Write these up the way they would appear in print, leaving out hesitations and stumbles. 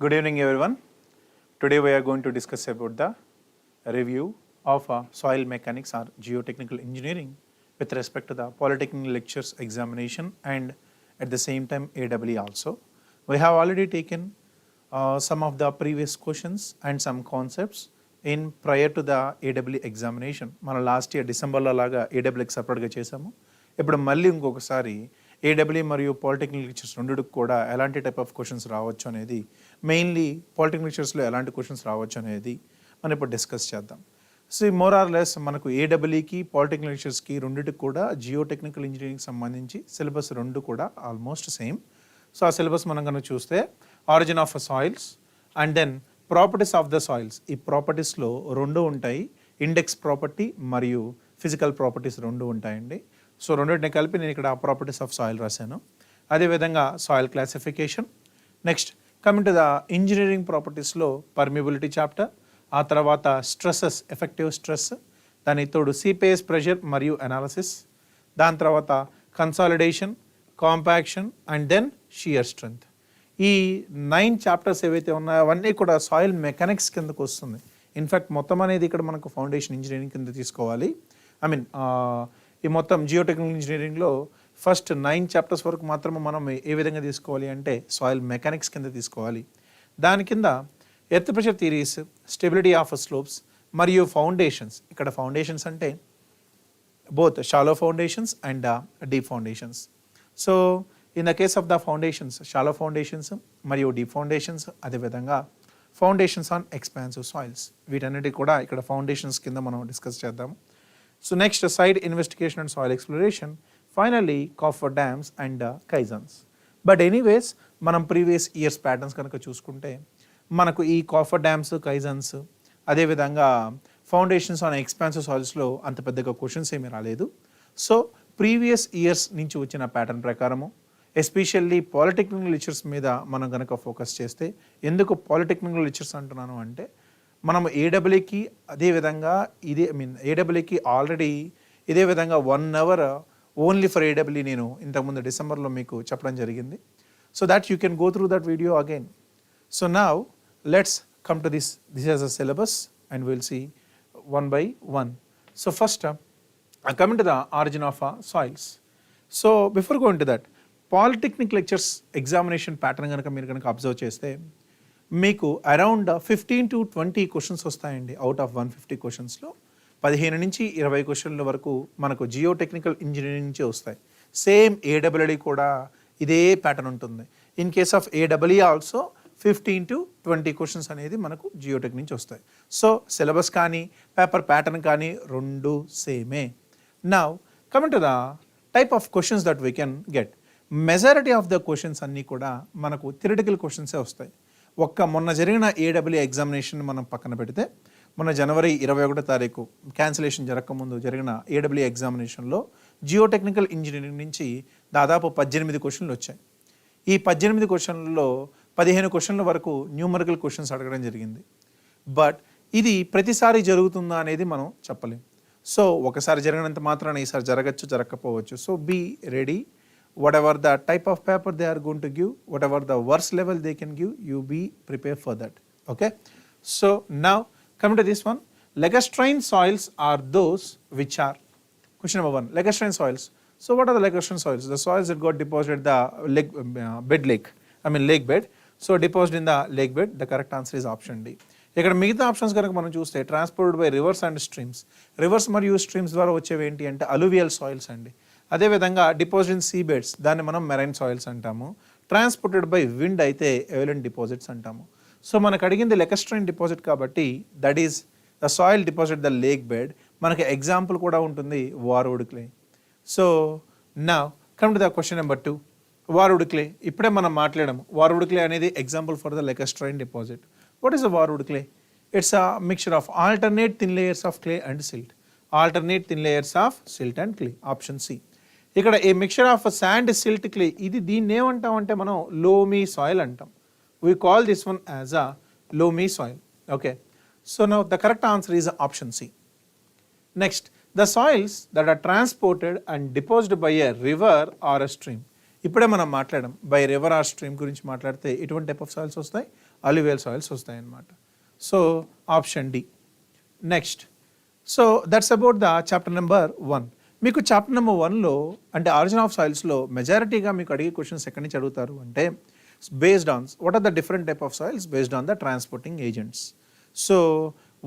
Good evening everyone. Today we are going to discuss about the review of soil mechanics or geotechnical engineering with respect to the Polytechnic Lectures examination and at the same time AWE also. We have already taken some of the previous questions and some concepts in prior to the AWE examination. మన last year డిసెంబర్లో లాగా AWEకి సపరేట్గా చేసాము. ఇప్పుడు మళ్ళీ ఇంకొకసారి AWE మరియు polytechnic lectures రెండుకి కూడా ఎలాంటి టైప్ ఆఫ్ క్వశ్చన్స్ రావచ్చు అనేది, మెయిన్లీ పాలిటెక్నిక్ లెక్చర్స్లో ఎలాంటి క్వశ్చన్స్ రావచ్చు అనేది మనం ఇప్పుడు డిస్కస్ చేద్దాం. సో మోర్ ఆర్ లెస్ మనకు AWEకి పాలిటెక్నిక్ లెక్చర్స్కి రెండింటికి కూడా జియోటెక్నికల్ ఇంజనీరింగ్ సంబంధించి సిలబస్ రెండు కూడా ఆల్మోస్ట్ సేమ్. సో ఆ సిలబస్ మనం కనుక చూస్తే origin of soils and then properties of the soils, ఈ ప్రాపర్టీస్లో రెండు ఉంటాయి, ఇండెక్స్ ప్రాపర్టీ మరియు ఫిజికల్ ప్రాపర్టీస్ రెండు ఉంటాయండి. సో రెండింటిని కలిపి నేను ఇక్కడ ప్రాపర్టీస్ ఆఫ్ సాయిల్ రాశాను. అదేవిధంగా soil classification, next coming to the engineering ప్రాపర్టీస్లో పర్మిబిలిటీ చాప్టర్, ఆ తర్వాత స్ట్రెస్సెస్, ఎఫెక్టివ్ స్ట్రెస్, దాని తోడు సిపిఎస్ ప్రెషర్ మరియు అనాలిసిస్, దాని తర్వాత consolidation, compaction and then shear strength. ఈ 9 చాప్టర్స్ ఏవైతే ఉన్నాయో అవన్నీ కూడా సాయిల్ మెకానిక్స్ కిందకు వస్తుంది. ఇన్ఫ్యాక్ట్ మొత్తం అనేది ఇక్కడ మనకు ఫౌండేషన్ ఇంజనీరింగ్ కింద తీసుకోవాలి. ఈ మొత్తం జియోటెక్నికల్ ఇంజనీరింగ్లో ఫస్ట్ 9 చాప్టర్స్ వరకు మాత్రమే మనం ఏ విధంగా తీసుకోవాలి అంటే సాయిల్ మెకానిక్స్ కింద తీసుకోవాలి. దాని కింద earth pressure theories, stability of slopes మరియు ఫౌండేషన్స్. ఇక్కడ ఫౌండేషన్స్ అంటే both shallow foundations and deep foundations. So in the case of the foundations, shallow foundations మరియు డీప్ ఫౌండేషన్స్, అదేవిధంగా ఫౌండేషన్స్ ఆన్ ఎక్స్పాన్సివ్ సాయిల్స్, వీటన్నిటి కూడా ఇక్కడ ఫౌండేషన్స్ కింద మనం డిస్కస్ చేద్దాము. So next site investigation and soil exploration, finally coffer dams and caissons. But anyways మనం previous years patterns కనుక చూసుకుంటే మనకు ఈ కాఫర్ డ్యామ్స్, కైజన్స్, అదేవిధంగా ఫౌండేషన్స్ ఆన్ ఎక్స్పాన్సివ్ సాయిల్స్లో అంత పెద్దగా క్వశ్చన్స్ ఏమీ రాలేదు. సో ప్రీవియస్ ఇయర్స్ నుంచి వచ్చిన ప్యాటర్న్ ప్రకారము ఎస్పెషల్లీ పాలిటెక్నిక్ లెక్చర్స్ మీద మనం కనుక ఫోకస్ చేస్తే, ఎందుకు పాలిటెక్నిక్ లెక్చర్స్ అంటున్నాను అంటే మనం AWEకి అదేవిధంగా AWEకి ఆల్రెడీ ఇదే విధంగా 1 అవర్ ఓన్లీ ఫర్ AWE నేను ఇంతకుముందు డిసెంబర్లో మీకు చెప్పడం జరిగింది. So that you can go through that video again. So now let's come to this as a syllabus and will see one by one. So first coming to the origin of soils. So before going to that, polytechnic lectures examination pattern కనుక మీరు కనుక observe చేస్తే మీకు around 15 to 20 questions వస్తాయండి. Out of 150 క్వశ్చన్స్లో 15 నుంచి 20 క్వశ్చన్ల వరకు మనకు జియోటెక్నికల్ ఇంజనీరింగ్ నుంచే వస్తాయి. సేమ్ AWE కూడా ఇదే ప్యాటర్న్ ఉంటుంది. In case of AWE also 15 to 20 questions అనేది మనకు జియోటెక్ నుంచి వస్తాయి. సో సిలబస్ కానీ పేపర్ ప్యాటర్న్ కానీ రెండు సేమే. Now coming to the type of questions that we can get, majority of the questions అన్నీ కూడా మనకు థియరిటికల్ క్వశ్చన్సే వస్తాయి. మొన్న జరిగిన AWE ఎగ్జామినేషన్ మనం పక్కన పెడితే, మొన్న జనవరి 21వ తారీఖు క్యాన్సిలేషన్ జరగకముందు జరిగిన AWE ఎగ్జామినేషన్లో జియోటెక్నికల్ ఇంజనీరింగ్ నుంచి దాదాపు 18 క్వశ్చన్లు వచ్చాయి. ఈ 18 క్వశ్చన్లలో 15 క్వశ్చన్ల వరకు న్యూమరికల్ క్వశ్చన్స్ అడగడం జరిగింది. బట్ ఇది ప్రతిసారి జరుగుతుందా అనేది మనం చెప్పలేం. సో ఒకసారి జరిగినంత మాత్రాన ఈసారి జరగచ్చు, జరగకపోవచ్చు. So be ready. Whatever the type of paper they are going to give, whatever the worst level they can give, you be prepared for that. Okay. So now come to this one. Lacustrine soils are those which are, question number 1, lacustrine soils. So what are the lacustrine soils? The soils that got deposited the lake bed. So deposited in the lake bed. The correct answer is option D. ఇక్కడ మిగతా options కనుక మనం చూస్తే transported by reverse and streams, reverse మరియు streams ద్వారా వచ్చేవి ఏంటి అంటే అలూవియల్ సాయిల్స్ అండి. అదేవిధంగా డిపాజిట్ ఇన్ సీ బెడ్స్, దాన్ని మనం మెరైన్ సాయిల్స్ అంటాము. ట్రాన్స్పోర్టెడ్ బై విండ్ అయితే ఎవలెంట్ డిపాజిట్స్ అంటాము. సో మనకు అడిగింది లెకస్ట్రైన్ డిపాజిట్ కాబట్టి that is the soil deposit the lake bed. మనకి ఎగ్జాంపుల్ కూడా ఉంటుంది varved clay. So now come to the question number 2, varved clay. ఇప్పుడే మనం మాట్లాడాము, వార్వుడ్ క్లే అనేది example for the lacustrine deposit. What is a warwood clay? It's a mixture of alternate thin layers of clay and silt. Alternate thin layers of silt and clay. Option C. ఇక్కడ a mixture of sand, silt, clay, ఇది దీన్ని ఏమంటాం అంటే మనం loamy soil అంటాం. We call this one as a loamy soil. Okay. So now the correct answer is option C. Next, the soils that are transported and deposited by a river or a stream. ఇప్పుడే మనం మాట్లాడాం by river are stream గురించి మాట్లాడితే ఎటువంటి type of soils వస్తాయి, alluvial soils వస్తాయి అన్నమాట. So option D. Next, so that's about the chapter number 1. మీకు చాప్టర్ నెంబర్ 1లో అంటే ఆరిజిన్ ఆఫ్ సాయిల్స్లో మెజారిటీగా మీకు అడిగే క్వశ్చన్స్ ఎక్కడి నుంచి అడుగుతారు అంటే based on what are the different type of soils based on the transporting agents. So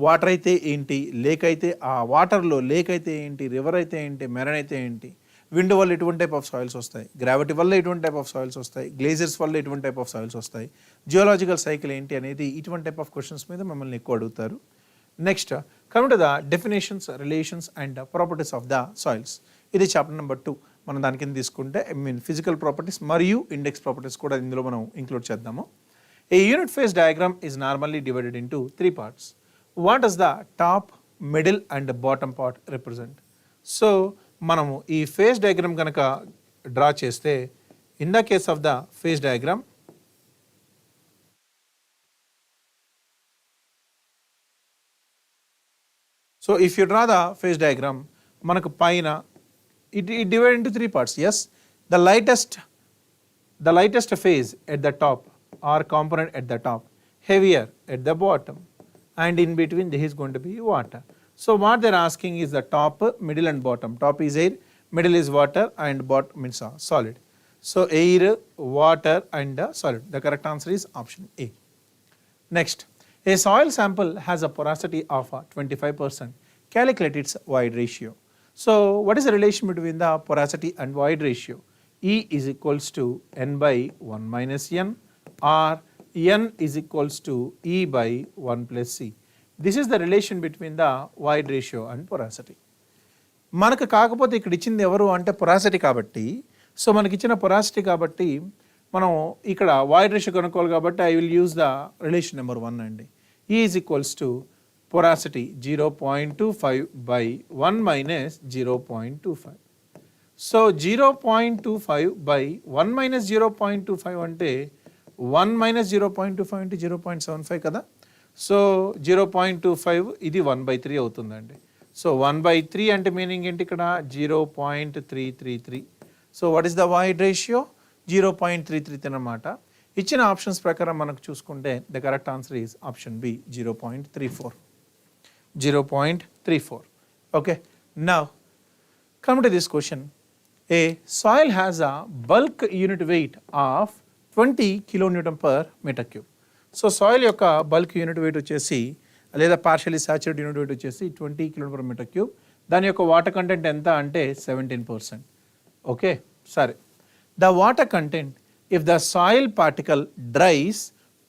water అయితే ఏంటి, లేక్ అయితే ఆ వాటర్లో లేక్ అయితే ఏంటి, రివర్ అయితే ఏంటి, మెరైన్ అయితే ఏంటి, విండ్ వల్ల ఎటువంటి టైప్ ఆఫ్ సాయిల్స్ వస్తాయి, గ్రావిటీ వల్ల ఎటువంటి టైప్ ఆఫ్ సాయిల్స్ వస్తాయి, గ్లేజర్స్ వల్ల ఎటువంటి టైప్ ఆఫ్ సాయిల్స్ వస్తాయి, జియోలాజికల్ సైకిల్ ఏంటి అనేది ఇటువంటి టైప్ ఆఫ్ క్వశ్చన్స్ మీద మిమ్మల్ని ఎక్కువ అడుగుతారు. Next coming to the definitions, relations and properties of the soils. ఇది చాప్టర్ నెంబర్ 2. మనం దాని కింద తీసుకుంటే ఫిజికల్ ప్రాపర్టీస్ మరియు ఇండెక్స్ ప్రాపర్టీస్ కూడా ఇందులో మనం ఇంక్లూడ్ చేద్దాము. A unit phase diagram is normally divided into 3 parts. What does the top, middle and bottom part represent? So మనము ఈ ఫేజ్ డయాగ్రామ్ కనుక డ్రా చేస్తే in the case of the phase diagram so if you draw the phase diagram మనకు పైన it divided into 3 parts. Yes, the lightest phase at the top or component at the top, heavier at the bottom, and in between there is going to be water. So what they are asking is the top, middle and bottom. Top is air, middle is water and bottom means solid. So air, water and solid. The correct answer is option A. Next, a soil sample has a porosity of 25%. Calculate its void ratio. So what is the relation between the porosity and void ratio? E is equals to n by 1 minus n, or n is equals to E by 1 plus C. This is the relation between the void ratio and porosity. మనకు కాకపోతే ఇక్కడ ఇచ్చింది ఎవరు అంటే పొరాసిటీ కాబట్టి, so మనకి ఇచ్చిన పొరాసిటీ కాబట్టి మనం ఇక్కడ వాయిడ్ రేషియో కనుక్కోవాలి కాబట్టి I will use the relation number 1 అండి. E is equals to porosity 0.25 by 1 minus 0.25. So 0.25 by 1 minus 0.25 అంటే 1 minus 0.25 అంటే 0.75 కదా. సో 0.25 ఇది 1/3 అవుతుందండి. సో 1/3 అంటే మీనింగ్ ఏంటి ఇక్కడ 0.333. So what is the void ratio 0.333 అన్నమాట. ఇచ్చిన ఆప్షన్స్ ప్రకారం మనకు చూసుకుంటే the correct answer is option B 0.34. 0.34. Okay, now come to this question. A soil has a bulk unit weight of 20 kilonewton per meter cube. So soil యొక్క bulk unit weight వచ్చేసి లేదా partially saturated unit weight వచ్చేసి 20 kilonewton per meter cube. దాని యొక్క water content ఎంత అంటే 17%. Okay, సరే. The water content if the soil particle dries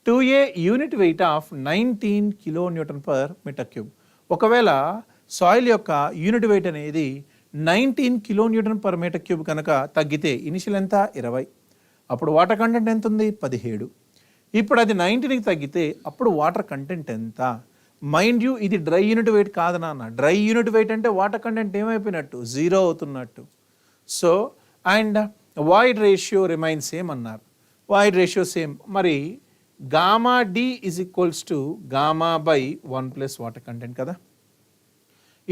to a unit weight of 19 kilonewton per meter cube. ఒకవేళ soil యొక్క యూనిట్ వెయిట్ అనేది 19 kilonewton per metre cube కనుక తగ్గితే ఇనిషియల్ ఎంత 20, అప్పుడు వాటర్ కంటెంట్ ఎంత ఉంది 17. ఇప్పుడు అది 19కి తగ్గితే అప్పుడు వాటర్ కంటెంట్ ఎంత? మైండ్ యూ ఇది డ్రై యూనిట్ వెయిట్ కాదు నాన్న. డ్రై యూనిట్ వెయిట్ అంటే వాటర్ కంటెంట్ ఏమైపోయినట్టు 0 అవుతున్నట్టు. So and void ratio remain same అన్నారు. Void ratio same. మరి gamma D is equals to gamma by 1 plus water content కదా.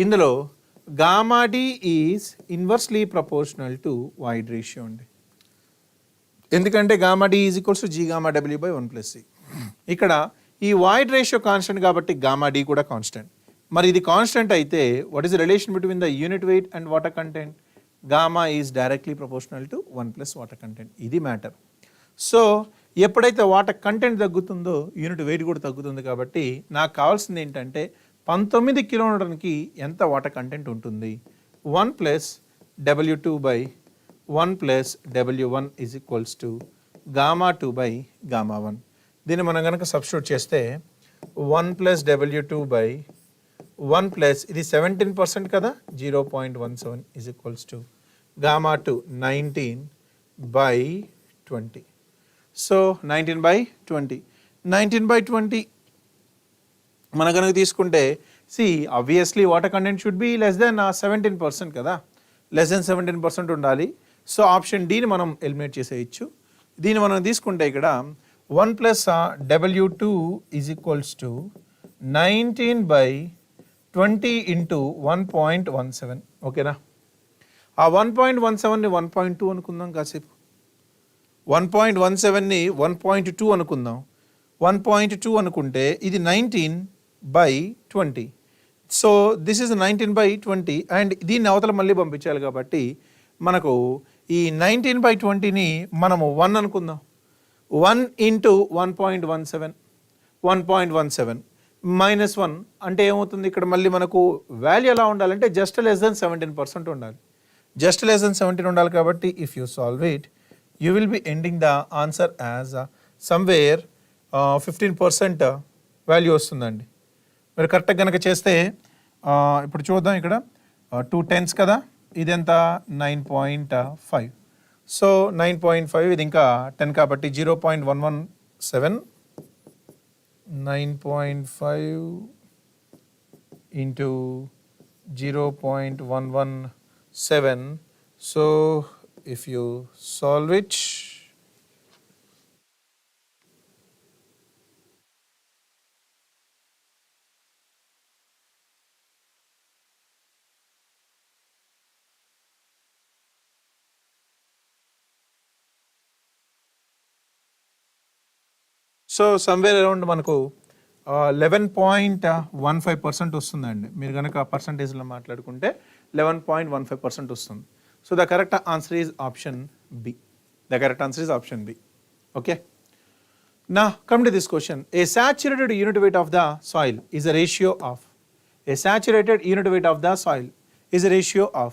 ఇందులో gamma D is inversely proportional to void ratio అండి. ఎందుకంటే gamma D is equals to G gamma W by 1 plus C. ఇక్కడ ఈ void ratio constant కాబట్టి gamma D కూడా constant. మరి ఇది కాన్స్టెంట్ అయితే what is the relation between the unit weight and water content? Gamma is directly proportional to 1 plus water content. ఇది matter. So ఎప్పుడైతే water content తగ్గుతుందో యూనిట్ వెయిట్ కూడా తగ్గుతుంది. కాబట్టి నాకు కావాల్సింది ఏంటంటే 19 కిలోన్యూటన్కి ఎంత వాటర్ కంటెంట్ ఉంటుంది? 1 plus W2 by 1 plus W1 is equals to gamma 2 by gamma 1. దీన్ని మనం కనుక సబ్స్టిట్యూట్ చేస్తే 1 ప్లస్ W2 బై 1 ప్లస్ ఇది 17% కదా 0.17 is equals to gamma 2 19 by 20. So 19/20 19/20 మన కనుక తీసుకుంటే see obviously water content should be less than 17% కదా. లెస్ దెన్ 17% ఉండాలి. సో ఆప్షన్ డిని మనం ఎలిమినేట్ చేసేయచ్చు. దీన్ని మనం తీసుకుంటే ఇక్కడ 1 plus W2 is equals to 19/20 into 1.17. ఓకేనా. ఆ 1.17ని 1.2 అనుకుందాం కాసేపు. 1.17ని 1.2 అనుకుందాం. 1.2 అనుకుంటే ఇది 19/20. సో దిస్ ఇస్ 19/20 అండ్ దీన్ని అవతల మళ్ళీ పంపించాలి కాబట్టి మనకు ఈ 19/20ని మనము 1 అనుకుందాం. 1 ఇంటూ 1.17 మైనస్ 1 అంటే ఏమవుతుంది? ఇక్కడ మళ్ళీ మనకు వాల్యూ ఎలా ఉండాలంటే జస్ట్ లెస్ దెన్ 17% ఉండాలి. జస్ట్ లెస్ దెన్ 17 ఉండాలి కాబట్టి if you solve it you will be ending the answer as somewhere 15% value వస్తుందండి. మీరు కరెక్ట్గా కనుక చేస్తే ఇప్పుడు చూద్దాం, ఇక్కడ 2 10s కదా, ఇది ఎంత 9.5. సో 9.5 ఇది ఇంకా 10 కాబట్టి 0.117 9.5 into 0.117. So if you solve it, so somewhere around మనకు 11.15% వస్తుందండి. మీరు కనుక పర్సంటేజ్లో మాట్లాడుకుంటే 11.15% వస్తుంది. So the correct answer is option B. The correct answer is option B. Okay, now come to this question. A saturated unit weight of the soil is a ratio of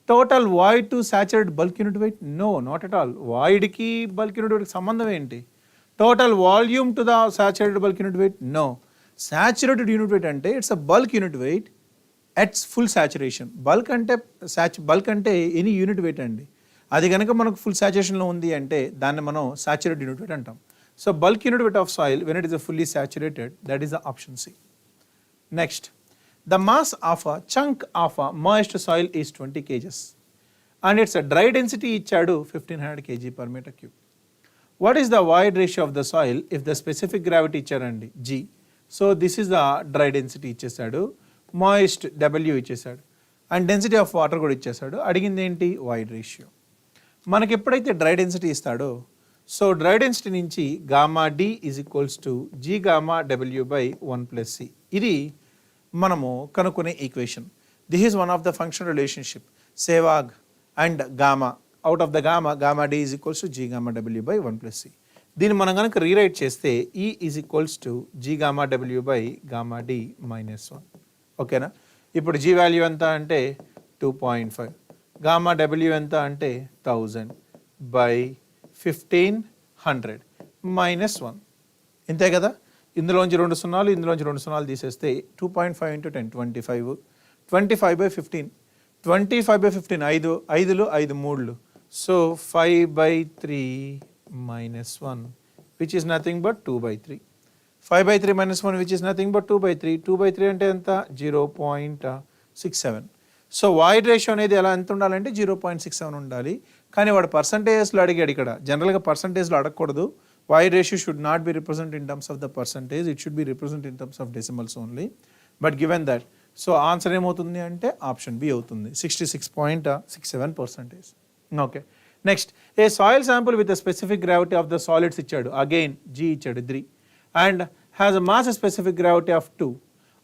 total void to saturated bulk unit weight? No, not at all. Void కి bulk unit weight కి సంబంధం ఏంటి? Total volume to the saturated bulk unit weight? No. Saturated unit weight అంటే it's a bulk unit weight at full saturation. Bulk అంటే any unit weight అండి. అది కనుక మనకు ఫుల్ సాచురేషన్లో ఉంది అంటే దాన్ని మనం saturated unit weight అంటాం. So bulk unit weight of soil when it is fully saturated, that is the option C. Next, the mass of a chunk of a moist soil is 20 kg and its dry density ఇచ్చాడు 1500 kg per meter cube. What is the void ratio of the soil if the specific gravity ఇచ్చారండి G? So this is the dry density ఇచ్చేసాడు, moist W ఇచ్చేసాడు and density of water కూడా ఇచ్చేసాడు. అడిగింది ఏంటి? Void ratio. మనకి ఎప్పుడైతే dry density ఇస్తాడో సో డ్రై డెన్సిటీ నుంచి gamma D is equals to G gamma W by 1 + C. ఇది మనము కనుక్కునే ఈక్వేషన్. This is one of the function relationship సేవాగ్ and gamma. Out of the gamma D is equals to G gamma W by 1 + C. దీన్ని మనం కనుక rewrite చేస్తే E is equals to G gamma W by gamma D -1. ఓకేనా? ఇప్పుడు G value ఎంత అంటే 2.5, gamma W ఎంత అంటే 1000 బై 1500 -1. ఇంతే కదా? ఇందులోంచి 2 సున్నాలు ఇందులోంచి 2 సున్నాలు తీసేస్తే 2.5 into 10 25, 25/15, 25/15 5 5 3. So 5/3 -1 which is nothing but 2/3. 5/3 -1 which is nothing but 2/3. 2/3 అంటే ఎంత? 0.67. సో వాయిడ్ రేషియో అనేది ఎలా ఎంత ఉండాలంటే 0.67 ఉండాలి. కానీ వాడు పర్సంటేజ్లో అడిగాడు. ఇక్కడ జనరల్గా పర్సంటేజ్లో అడగకూడదు. Void ratio should not be represent in terms of the percentage, it should be represent in terms of decimals only. But given that so answer ఏమవుతుంది అంటే ఆప్షన్ బి అవుతుంది, 66.67%. Okay, next, A soil sample with specific gravity of the solids ఇచ్చాడు. Again G ఇచ్చాడు 3 and has a mass specific gravity of 2.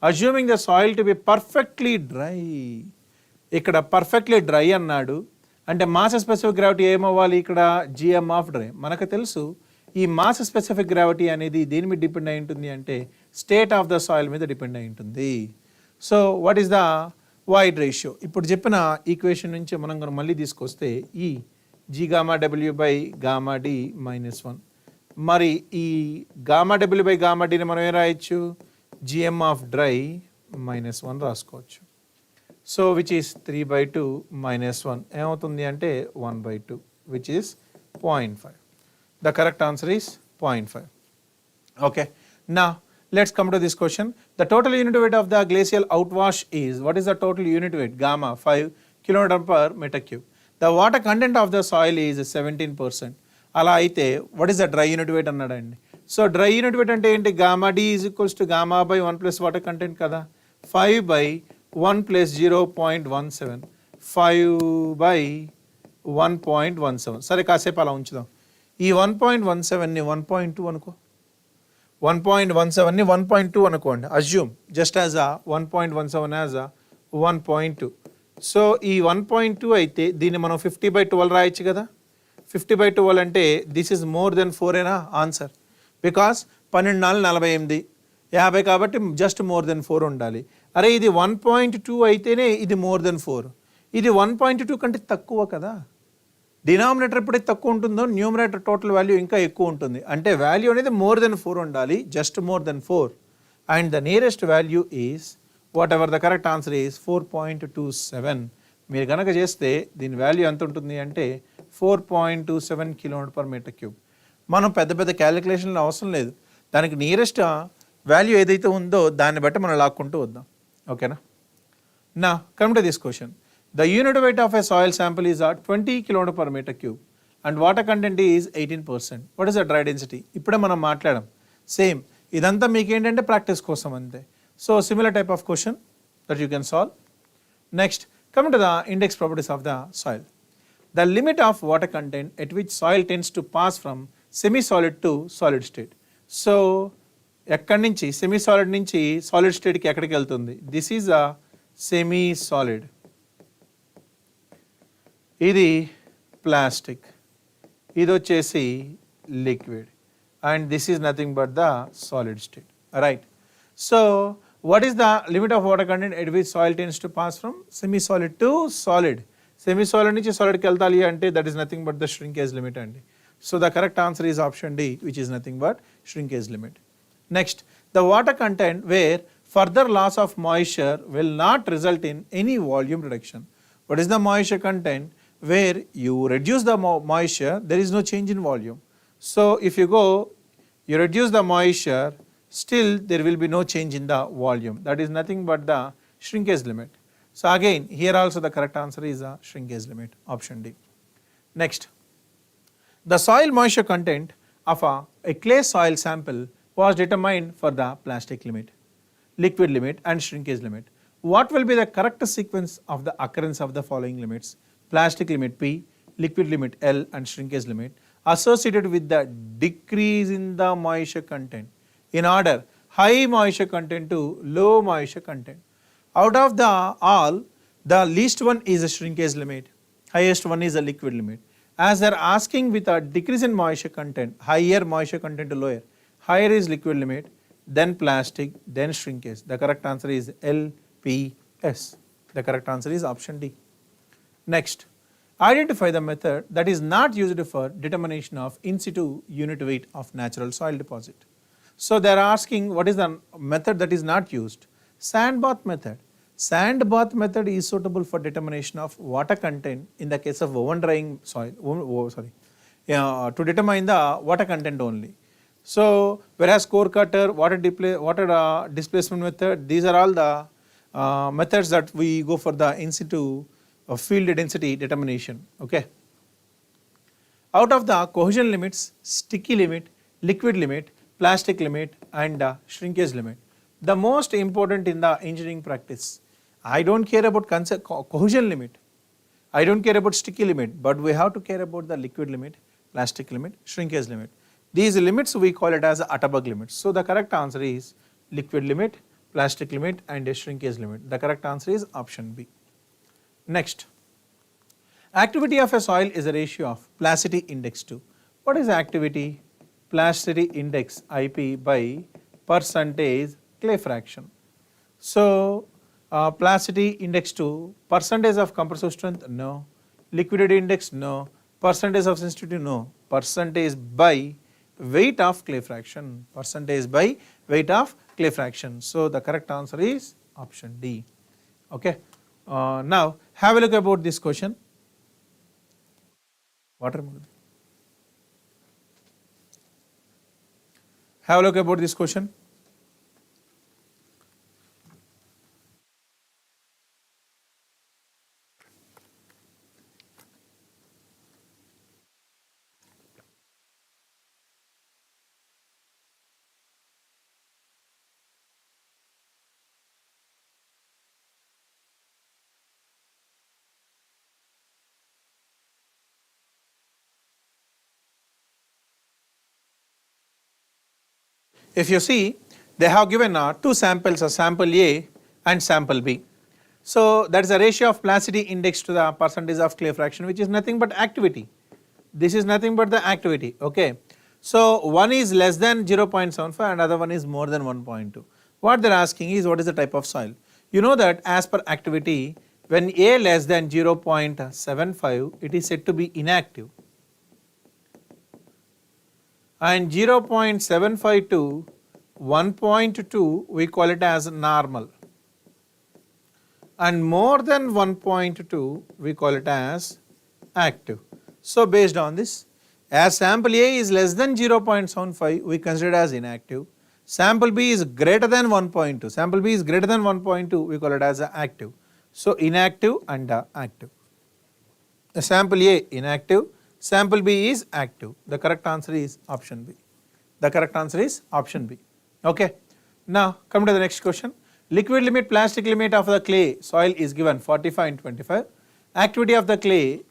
Assuming the soil to be perfectly dry. ఇక్కడ perfectly dry అన్నాడు అంటే mass specific gravity ఏమవ్వాలి? ఇక్కడ GM of dry. మనకు తెలుసు ఈ మాస్ స్పెసిఫిక్ గ్రావిటీ అనేది దేని మీద డిపెండ్ అయి ఉంటుంది అంటే స్టేట్ ఆఫ్ ద సాయిల్ మీద డిపెండ్ అయి ఉంటుంది. So what is the void ratio? ఇప్పుడు చెప్పిన ఈక్వేషన్ నుంచి మనం మళ్ళీ తీసుకొస్తే ఈ G gamma W by gamma D -1. మరి ఈ గామా W బై గామా Dని మనం ఏం రాయొచ్చు? GM ఆఫ్ డ్రై -1 రాసుకోవచ్చు. సో విచ్ ఈస్ 3/2 -1 ఏమవుతుంది అంటే 1/2 which is 0.5. The correct answer is 0.5. Okay, now let's come to this question. The total unit weight of the glacial outwash is, what is the total unit weight? Gamma 5 kg/m³. The water content of the soil is 17%. అలా అయితే what is the dry unit weight అన్నాడండి. So dry unit weight అంటే ఏంటి? Gamma D is equals to gamma by 1 + water content కదా. 5/1 + 0.17, 5/1.17. సరే కాసేపు అలా ఉంచుదాం. ఈ 1.17ని 1.2 అనుకో. 1.17ని 1.2 అనుకోండి, assume just as a 1.17 as a 1.2. So ఈ 1.2 అయితే దీన్ని మనం 50/12 రాయొచ్చు కదా. 50/12 అంటే దిస్ ఈజ్ మోర్ దెన్ 4 ఏనా ఆన్సర్, బికాస్ 12 4 48 50 కాబట్టి జస్ట్ మోర్ దెన్ 4 ఉండాలి. అరే ఇది 1.2 అయితేనే ఇది మోర్ దెన్ 4, ఇది 1.2 కంటే తక్కువ కదా. డినామినేటర్ ఎప్పుడైతే తక్కువ ఉంటుందో న్యూమరేటర్ టోటల్ వాల్యూ ఇంకా ఎక్కువ ఉంటుంది, అంటే వాల్యూ అనేది మోర్ దెన్ 4 ఉండాలి, just more than 4. And the nearest value is what ever the correct answer is 4.27. మీరు కనుక చేస్తే దీని వాల్యూ ఎంత ఉంటుంది అంటే 4.27 kg/m³. మనం పెద్ద పెద్ద క్యాలిక్యులేషన్లు అవసరం లేదు, దానికి నియరెస్ట్ వాల్యూ ఏదైతే ఉందో దాన్ని బట్టి మనం లాక్కుంటూ వద్దాం. ఓకేనా. నా come to this question. The unit weight of a soil sample is 20 kg/m³ and water content is 18%. What is the dry density? ఇప్పుడే మనం మాట్లాడాం. సేమ్ ఇదంతా మీకు ఏంటంటే ప్రాక్టీస్ కోసం అంతే. So similar type of question that you can solve. Next come to the index properties of the soil. The limit of water content at which soil tends to pass from semi-solid to solid state. So ఎక్కడి నుంచి semi solid నుంచి solid స్టేట్కి ఎక్కడికి వెళ్తుంది? This is a semi solid, ఇది plastic, ఇది వచ్చేసి liquid, and this is nothing but the solid state, right. So what is the limit of water content at which soil tends to pass from semi solid to solid? Semi solid నుంచి సాలిడ్కి వెళ్తాలి అంటే that is nothing but the shrinkage limit అండి. So the correct answer is option D, which is nothing but shrinkage limit. Next, the water content where further loss of moisture will not result in any volume reduction. What is the moisture content? Where you reduce the moisture, there is no change in volume. So if you go, you reduce the moisture, still there will be no change in the volume. That is nothing but the shrinkage limit. So again, here also the correct answer is the shrinkage limit, option D. Next, the soil moisture content of a clay soil sample was determined for the plastic limit, liquid limit and shrinkage limit. What will be the correct sequence of the occurrence of the following limits? Plastic limit P, liquid limit L and shrinkage limit associated with the decrease in the moisture content in order high moisture content to low moisture content. Out of the all, the least one is a shrinkage limit, highest one is a liquid limit. As they are asking with a decrease in moisture content, higher moisture content to lower, higher is liquid limit, then plastic, then shrinkage. The correct answer is LPS. The correct answer is option D. Next, identify the method that is not used for determination of in situ unit weight of natural soil deposit. So they are asking what is the method that is not used? Sand bath method. Sand bath method is suitable for determination of water content in the case of oven drying soil, to determine the water content only. So whereas core cutter, water displacement method, these are all the methods that we go for the in situ field density determination. Okay. Out of the cohesion limits, sticky limit, liquid limit, plastic limit and shrinkage limit, the most important in the engineering practice, I don't care about cohesion limit, I don't care about sticky limit, but we have to care about the liquid limit, plastic limit, shrinkage limit. These limits we call it as Atterberg limits. So the correct answer is liquid limit, plastic limit and a shrinkage limit. The correct answer is option B. Next, activity of a soil is a ratio of plasticity index to. What is activity? Plasticity index IP by percentage clay fraction. So plasticity index to percentage of compressive strength, no. Liquidity index, no. Percentage of sensitivity, no. Percentage by weight of clay fraction, percentage by weight of clay fraction. So the correct answer is option D. Okay. Now have a look about this question. Have a look about this question. if you see, they have given two samples, a sample A and sample B. So that is a ratio of plasticity index to the percentage of clay fraction, which is nothing but activity. This is nothing but the activity, okay. So one is less than 0.75 and other one is more than 1.2. What they are asking is what is the type of soil. You know that as per activity, when A less than 0.75, it is said to be inactive, and 0.75 to 1.2 we call it as normal, and more than 1.2 we call it as active. So based on this, as sample A is less than 0.75 we consider as inactive, sample B is greater than 1.2, sample B is greater than 1.2 we call it as active. So inactive and active. Sample A inactive, sample B is active. The correct answer is option B. The correct answer is option B. Okay. Now come to the next question. Liquid limit, plastic limit of the clay soil is given 45 and 25. Activity of the clay,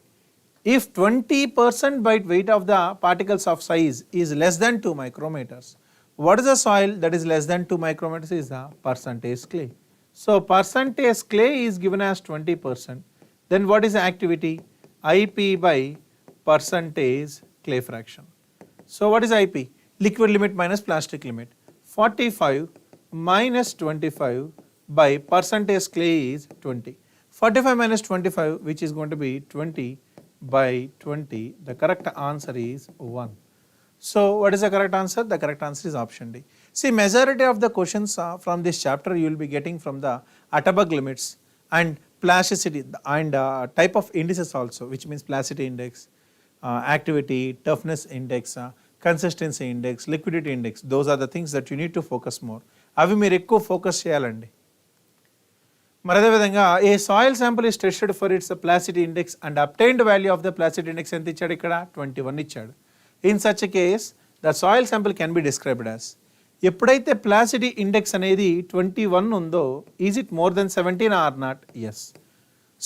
if 20% by weight of the particles of size is less than 2 micrometers. What is the soil that is less than 2 micrometers is the percentage clay. So percentage clay is given as 20%. Then what is the activity? IP by percentage clay fraction. So what is IP? Liquid limit minus plastic limit. 45 minus 25 by percentage clay is 20. 45 minus 25, which is going to be 20 by 20. The correct answer is 1. So what is the correct answer? The correct answer is option D. See, majority of the questions from this chapter you will be getting from the Atterberg limits and plasticity and type of indices also, which means plasticity index, activity, toughness index, consistency index, liquidity index. Those are the things that you need to focus more. అవి మీరు ఎక్కువ focus చేయాలండి. మరి అదేవిధంగా a soil sample is tested for its plasticity index and obtained value of the plasticity index ఎంత ఇచ్చాడు ఇక్కడ? 21 ఇచ్చాడు. In such case the soil sample can be described as, ఎప్పుడైతే ప్లాసిటీ ఇండెక్స్ అనేది 21 ఉందో, is it more than 17 or not? Yes.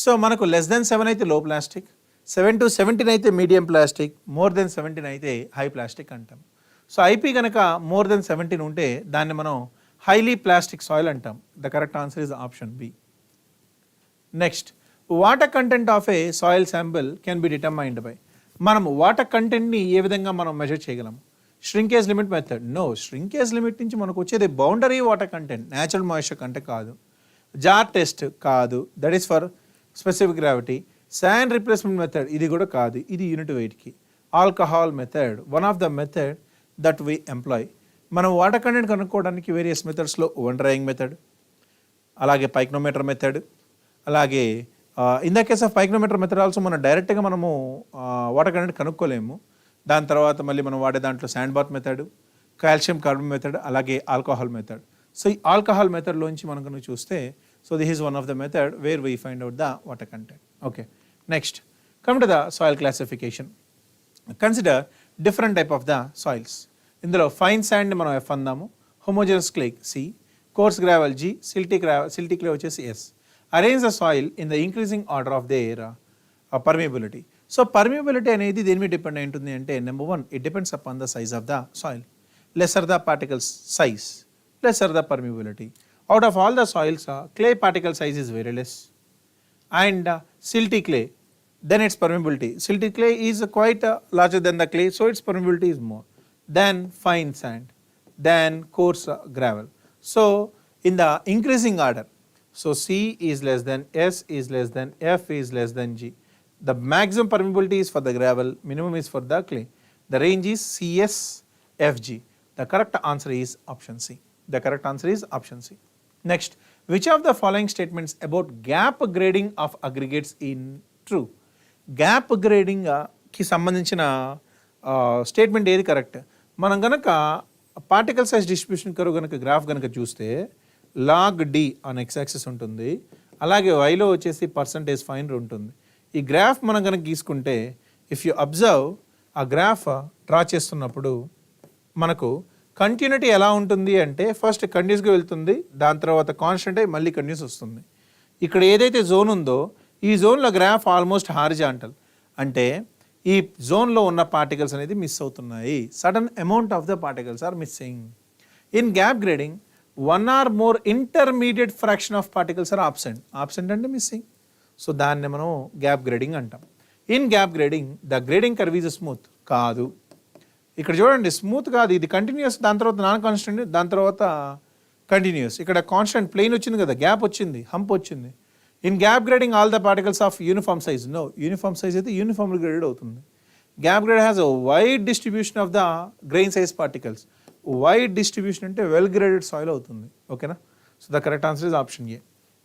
So మనకు less than 7 అయితే లో ప్లాస్టిక్, 7 to 17 అయితే మీడియం ప్లాస్టిక్, మోర్ దెన్ 17 అయితే హై ప్లాస్టిక్ అంటాం. సో ఐపీ కనుక మోర్ దెన్ 17 ఉంటే దాన్ని మనం highly plastic soil అంటాం. The correct answer is option B. Next, water content of a soil sample can be determined by. మనం water కంటెంట్ని ఏ విధంగా మనం మెజర్ చేయగలం? Shrinkage limit method? No, shrinkage limit నుంచి మనకు వచ్చేది boundary water content, natural moisture content కాదు. జార్ టెస్ట్ కాదు, that is for specific gravity. Sand replacement method ఇది కూడా కాదు, ఇది యూనిట్ వెయిట్కి. Alcohol method one of the method that we employ. మనం వాటర్ కంటెంట్ కనుక్కోవడానికి వేరియస్ మెథడ్స్లో ఓవెన్ డ్రైయింగ్ మెథడ్, అలాగే పైక్నోమీటర్ మెథడ్, అలాగే in the case of పైక్నోమీటర్ method also మనం డైరెక్ట్గా మనము వాటర్ కంటెంట్ కనుక్కోలేము. దాని తర్వాత మళ్ళీ మనం వాడే దాంట్లో sand bath method, calcium carbon method, అలాగే ఆల్కహాల్ మెథడ్. సో ఈ ఆల్కహాల్ మెథడ్లోంచి మనం కనుక చూస్తే, so this is one of the method where we find out the water content. Okay, next come to the soil classification. Consider different type of the soils. ఇందులో fine sand మనం F అందాము, homogeneous clay C, coarse gravel G, silty clay వచ్చేసి S. Arrange the soil in the increasing order of their permeability. So permeability అనేది దేని మీద depend అయి ఉంటుంది అంటే, number 1 it depends upon the size of the soil. Lesser the particles size, lesser the permeability. Out of all the soils clay particle size is very less, and silty clay, then its permeability. Silty clay is quite larger than the clay, so its permeability is more. Then fine sand, then coarse gravel. So in the increasing order, so C is less than, S is less than, F is less than G. The maximum permeability is for the gravel, minimum is for the clay. The range is CS, FG. The correct answer is option C. The correct answer is option C. Next, which of the following statements about gap grading of aggregates in true? Gap grading కి సంబంధించిన statement ఏది correct? మనం కనుక particle size distribution curve కనుక graph కనుక చూస్తే log D on X axis ఉంటుంది, అలాగే వైలో వచ్చేసి పర్సంటేజ్ ఫైనర్ ఉంటుంది. ఈ గ్రాఫ్ మనం కనుక గీసుకుంటే, ఇఫ్ యూ అబ్జర్వ్ ఆ గ్రాఫ్ డ్రా చేస్తున్నప్పుడు మనకు కంటిన్యూటీ ఎలా ఉంటుంది అంటే, ఫస్ట్ కంటిన్యూస్గా వెళ్తుంది, దాని తర్వాత కాన్స్టెంట్ అయ్యి మళ్ళీ కంటిన్యూస్ వస్తుంది. ఇక్కడ ఏదైతే జోన్ ఉందో ఈ జోన్లో గ్రాఫ్ ఆల్మోస్ట్ హారిజాంటల్, అంటే ఈ జోన్లో ఉన్న పార్టికల్స్ అనేది మిస్ అవుతున్నాయి. Sudden amount of the particles are missing. In gap grading, one or more intermediate fraction of particles are absent. Absent అంటే missing. సో దాన్ని మనం గ్యాప్ గ్రేడింగ్ అంటాం. In gap grading the grading curve is smooth. కాదు, ఇక్కడ చూడండి smooth కాదు, ఇది continuous, దాని తర్వాత నాన్ కాన్స్టెంట్, దాని తర్వాత కంటిన్యూస్. ఇక్కడ కాన్స్టెంట్ ప్లెయిన్ వచ్చింది కదా, గ్యాప్ వచ్చింది, హంప్ వచ్చింది. In gap grading all the particles of uniform size. No, uniform size అయితే యూనిఫామ్లీ గ్రేడెడ్ అవుతుంది. Gap grade has a wide distribution of the grain size particles. Wide distribution అంటే well graded soil అవుతుంది. ఓకేనా? So the correct answer is option A.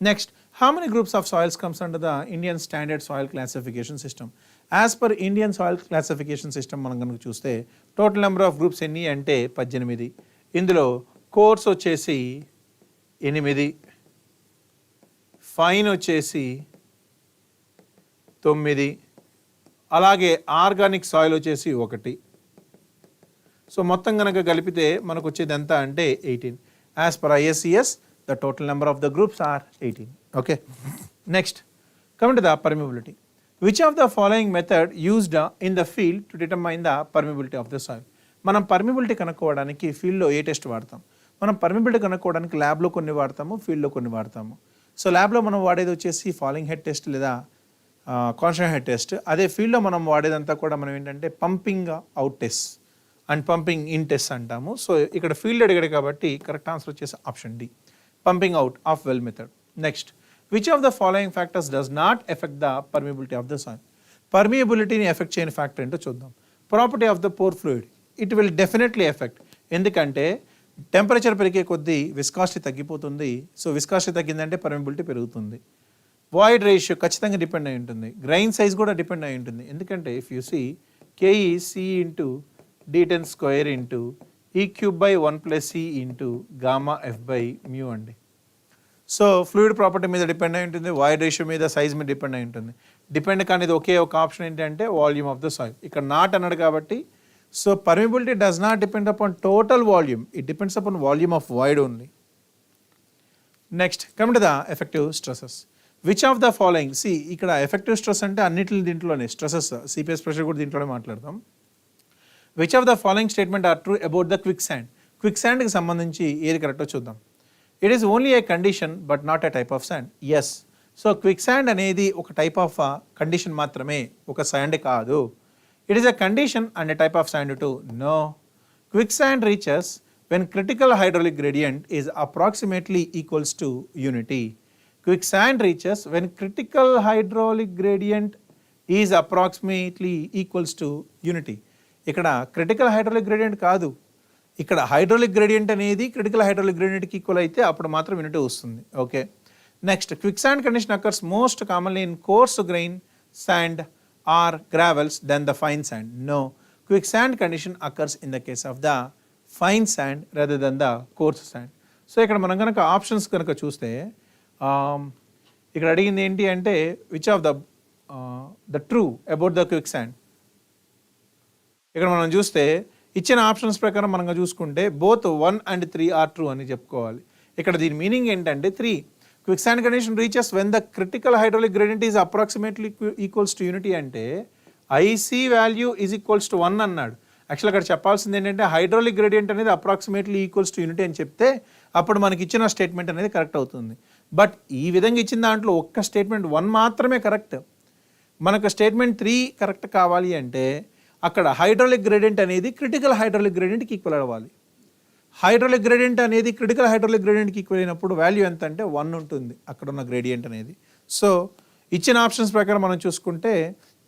Next, how many groups of soils comes under the Indian standard soil classification system? As per Indian soil classification system మనం కనుక చూస్తే total number of groups ఎన్ని అంటే 18. ఇందులో course వచ్చేసి 8, fine వచ్చేసి 9, అలాగే organic soil వచ్చేసి 1. సో మొత్తం కనుక కలిపితే మనకు వచ్చేది ఎంత అంటే 18. As per ISCS, the total number of the groups are 18. Okay. Next, coming to the permeability. Which of the following method used in the field to determine the permeability of the soil? మనం permeability కనుక్కోవడానికి ఫీల్డ్లో ఏ test వాడతాం? మనం permeability కనుక్కోవడానికి ల్యాబ్లో కొన్ని వాడతాము, ఫీల్డ్లో కొన్ని వాడతాము. సో ల్యాబ్లో మనం వాడేది వచ్చేసి ఫాలోయింగ్ హెడ్ టెస్ట్ లేదా కాన్స్టెంట్ హెడ్ టెస్ట్. అదే ఫీల్డ్లో మనం వాడేదంతా కూడా మనం ఏంటంటే pumping out test and pumping in test అంటాము. సో ఇక్కడ ఫీల్డ్ అడిగాడు కాబట్టి కరెక్ట్ ఆన్సర్ వచ్చేసి option D, pumping out of well method. Next, which of the following factors does not affect the permeability of the soil? పర్మియబిలిటీని affect చేయని factor ఏంటో చూద్దాం. Property of the pore fluid, it will definitely effect. ఎందుకంటే temperature పెరిగే కొద్దీ viscosity తగ్గిపోతుంది. So viscosity తగ్గిందంటే permeability పెరుగుతుంది. వాయిడ్ రేషియో ఖచ్చితంగా డిపెండ్ అయి ఉంటుంది. గ్రైన్ సైజ్ కూడా డిపెండ్ అయి ఉంటుంది. ఎందుకంటే if you see KE C into d10 square into E cube by 1 plus C into gamma F by mu అండి. సో ఫ్లూయిడ్ ప్రాపర్టీ మీద డిపెండ్ అయి ఉంటుంది, వాయిడ్ రేషియో మీద, సైజ్ మీద డిపెండ్ అయి ఉంటుంది. డిపెండ్ కానిది ఒకే ఒక ఆప్షన్ ఏంటంటే వాల్యూమ్ ఆఫ్ ద సాయిల్. ఇక్కడ నాట్ అన్నాడు కాబట్టి so permeability does not depend upon total volume, it depends upon volume of void only. Next, come to the effective stresses. Which of the following, see ఇక్కడ effective stress అంటే అన్నింటిని దీంట్లోనే, stresses CPS pressure కూడా దీంట్లోనే మాట్లాడతాం. Which of the following statement are true about the quick sand? Quick శాండ్కి సంబంధించి ఏది కరెక్టో చూద్దాం. It is only a condition but not a type of sand. Yes. So quick sand అనేది ఒక టైప్ ఆఫ్ కండిషన్ మాత్రమే, ఒక శాండ్ కాదు. It is a condition and a type of sand too? No. Quick sand reaches when critical hydraulic gradient is approximately equals to unity. Quick sand reaches when critical hydraulic gradient is approximately equals to unity. ఇక్కడ critical hydraulic gradient కాదు, ఇక్కడ hydraulic gradient అనేది critical hydraulic గ్రేడియంట్కి equal అయితే అప్పుడు మాత్రం unity వస్తుంది. Okay. Next, quick sand condition occurs most commonly in coarse grain sand or gravels than the fine sand. No, quick sand condition occurs in the case of the fine sand rather than the coarse sand. So ఇక్కడ మనం కనుక options కనుక చూస్తే ఇక్కడ అడిగింది ఏంటి అంటే which of the true about the quick sand. ఇక్కడ మనం చూస్తే ఇచ్చిన ఆప్షన్స్ ప్రకారం మనం చూసుకుంటే బోత్ 1 and 3 ఆర్ ట్రూ అని చెప్పుకోవాలి. ఇక్కడ దీని మీనింగ్ ఏంటంటే 3 quick sand condition reaches when the critical hydraulic gradient is approximately equals to unity అంటే IC value is equals to 1 అన్నాడు. యాక్చువల్ అక్కడ చెప్పాల్సింది ఏంటంటే హైడ్రాలిక్ గ్రేడియంట్ అనేది అప్రాక్సిమేట్లీ ఈక్వల్స్ టు యూనిటీ అని చెప్తే అప్పుడు మనకి ఇచ్చిన స్టేట్మెంట్ అనేది కరెక్ట్ అవుతుంది. బట్ ఈ విధంగా ఇచ్చిన దాంట్లో ఒక్క స్టేట్మెంట్ 1 మాత్రమే కరెక్ట్. మనకు స్టేట్మెంట్ 3 కరెక్ట్ కావాలి అంటే అక్కడ హైడ్రాలిక్ గ్రేడియంట్ అనేది క్రిటికల్ హైడ్రాలిక్ గ్రేడియంట్కి ఈక్వల్ అవ్వాలి. హైడ్రాలిక్ గ్రేడియంట్ అనేది క్రిటికల్ హైడ్రాలిక్ గ్రేడియంట్కి ఈక్వల్ అయినప్పుడు వాల్యూ ఎంత అంటే 1 ఉంటుంది అక్కడ ఉన్న గ్రేడియంట్ అనేది. సో ఇచ్చిన ఆప్షన్స్ ప్రకారం మనం చూసుకుంటే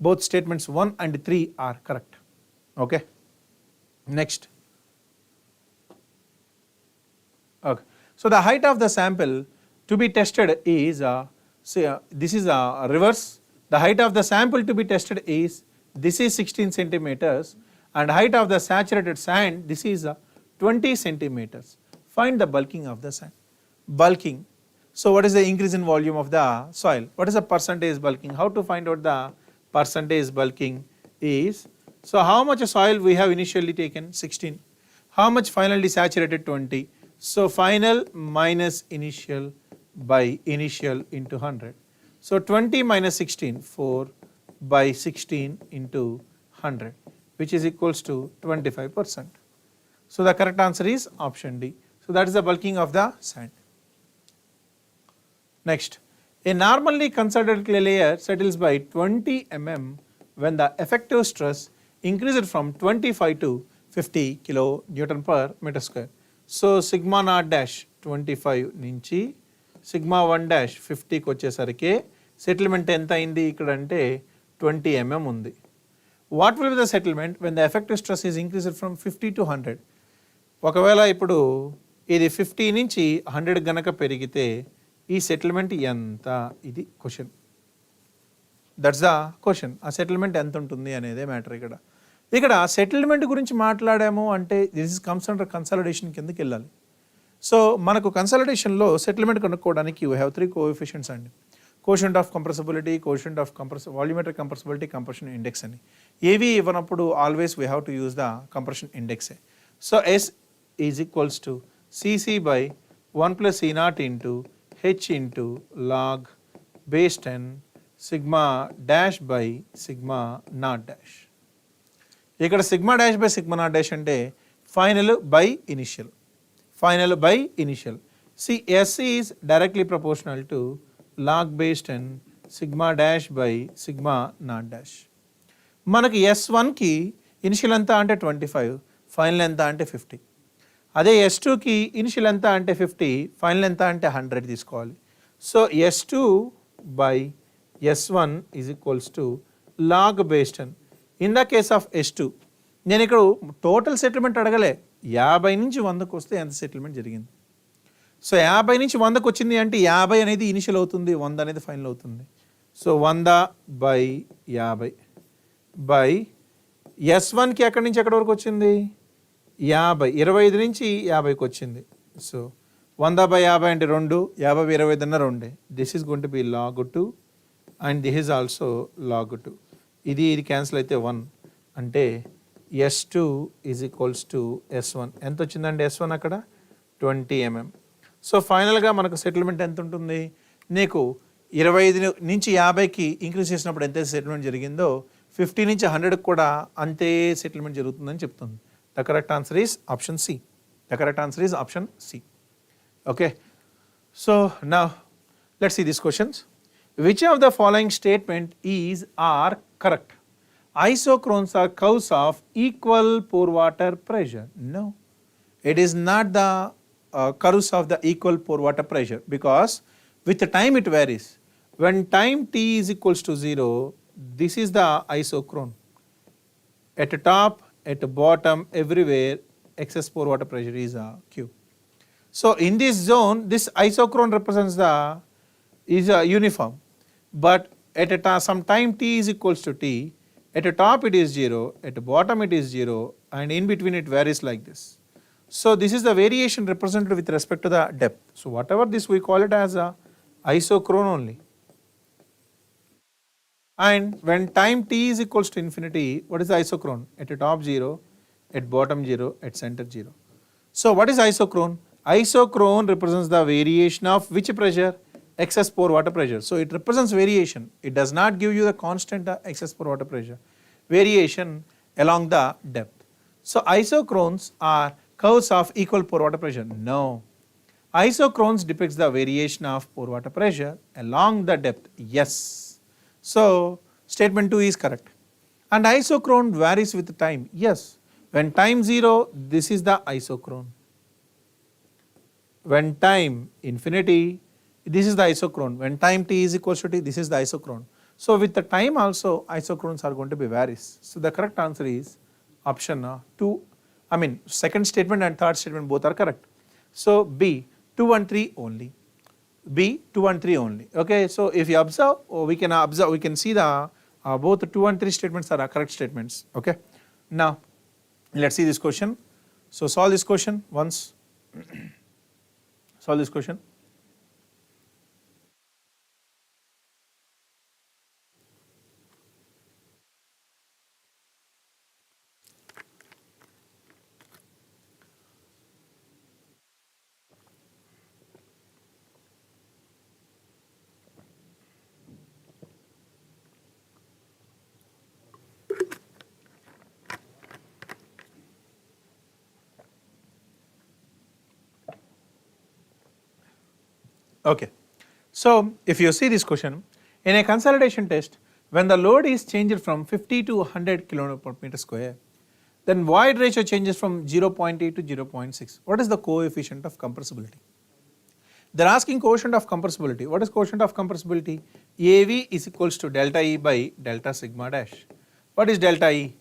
both statements 1 and 3 are correct. Okay. Next, okay. So the height of the sample to be tested is this is reverse. The height of the sample to be tested is this is 16 centimeters and height of the saturated sand this is 20 centimeters. Find the bulking of the sand. Bulking. So what is the increase in volume of the soil? What is the percentage bulking? How to find out the percentage bulking is, so how much soil we have initially taken 16, how much finally saturated 20. So final minus initial by initial into 100. So 20 minus 16, 4 by 16 into 100 which is equals to 25%. So the correct answer is option D. So that is the bulking of the sand. Next, a normally considered clay layer settles by 20 mm when the effective stress increased from 25 to 50 kilo Newton per meter square. So sigma naught dash 25 నుంచి sigma 1 dash 50కి వచ్చేసరికి settlement ఎంత అయింది ఇక్కడ అంటే 20 mm ఉంది. What will be the settlement when the effective stress is increased from 50 to 100? ఒకవేళ ఇప్పుడు ఇది 50 నుంచి 100 గనక పెరిగితే ఈ సెటిల్మెంట్ ఎంత, ఇది క్వశ్చన్. That's the question. ఆ సెటిల్మెంట్ ఎంత ఉంటుంది అనేది మ్యాటర్. ఇక్కడ సెటిల్మెంట్ గురించి మాట్లాడాము అంటే this is comes under consolidation కిందకి వెళ్ళాలి. సో మనకు కన్సాలిడేషన్లో సెటిల్మెంట్ కనుక్కోవడానికి యూ హ్యావ్ 3 కోఎఫిషియెంట్స్ అండి. Coefficient of compressibility, coefficient of volumetric compressibility, compression index అని. ఏవి ఇవ్వనప్పుడు always we have to use the compression ఇండెక్సే. So S is equals to CC by 1 plus E naught into H into log base 10 sigma dash by sigma naught dash. ఇక్కడ sigma dash by sigma naught dash అంటే final by initial. Final by initial. C S is directly proportional to log base 10 sigma dash by sigma naught dash. మనకి S1కి initial ఎంత అంటే 25, final ఎంత అంటే 50. అదే S2కి initial ఎంత అంటే 50, ఫైనల్ ఎంత అంటే 100 తీసుకోవాలి. So S2 by S1 is equals to log base 10. In the case of S2 నేను ఇక్కడ టోటల్ సెటిల్మెంట్ అడగలే, 50 నుంచి 100కు వస్తే ఎంత సెటిల్మెంట్ జరిగింది. సో 50 నుంచి 100కు వచ్చింది అంటే 50 అనేది ఇనిషియల్ అవుతుంది, 100 అనేది ఫైనల్ అవుతుంది. సో 100 బై 50 బై S1కి ఎక్కడి నుంచి ఎక్కడి వరకు వచ్చింది 50, 25 నుంచి 50కి వచ్చింది. సో 100 బై 50 అంటే 2, 50 బై 25 అన్న 2. This is going to B log 2 and this is also log 2. ఇది క్యాన్సిల్ అయితే 1 అంటే S2 is equals to S1. ఎంత వచ్చిందంటే S1 అక్కడ 20 mm. సో ఫైనల్గా మనకు సెటిల్మెంట్ ఎంత ఉంటుంది, నీకు 25 నుంచి 50కి ఇంక్రీజ్ చేసినప్పుడు ఎంత సెటిల్మెంట్ జరిగిందో 50 నుంచి 100కి కూడా అంతే సెటిల్మెంట్ జరుగుతుందని చెప్తుంది. The correct answer is option C. The correct answer is option C. Okay, so now let's see these questions. Which of the following statement is are correct? Isochrones are curves of equal pore water pressure. No, it is not the curves of the equal pore water pressure, because with the time it varies. When time t is equals to 0, this is the isochrone. At the top, at the bottom, everywhere excess pore water pressure is Q. So in this zone, this isochrone represents is uniform, but at some time t is equals to t, at the top it is 0, at the bottom it is 0, and in between it varies like this. So this is the variation represented with respect to the depth. So whatever this we call it as a isochrone only. And when time t is equals to infinity, what is the isochrone? At the top 0, at bottom 0, at center 0. So what is isochrone? Isochrone represents the variation of which pressure? Excess pore water pressure. So it represents variation. It does not give you the constant excess pore water pressure. Variation along the depth. So isochrones are curves of equal pore water pressure. No. Isochrones depicts the variation of pore water pressure along the depth. Yes. So statement 2 is correct. And isochrone varies with time. Yes. When time 0, this is the isochrone. When time infinity, this is the isochrone. When time t is equals to t, this is the isochrone. So with the time also, isochrones are going to be varies. So the correct answer is option 2. I mean second statement and third statement both are correct. So B 2 and 3 only. B 2 and 3 only. Okay, so if you observe, we can see the both 2 and 3 statements are correct statements. Okay, now let's see this question. So solve this question once. Solve this question. Okay. So if you see this question, in a consolidation test, when the load is changed from 50 to 100 kN per meter square, then void ratio changes from 0.8 to 0.6. What is the coefficient of compressibility? They are asking coefficient of compressibility. What is coefficient of compressibility? AV is equals to delta E by delta sigma dash. What is delta E?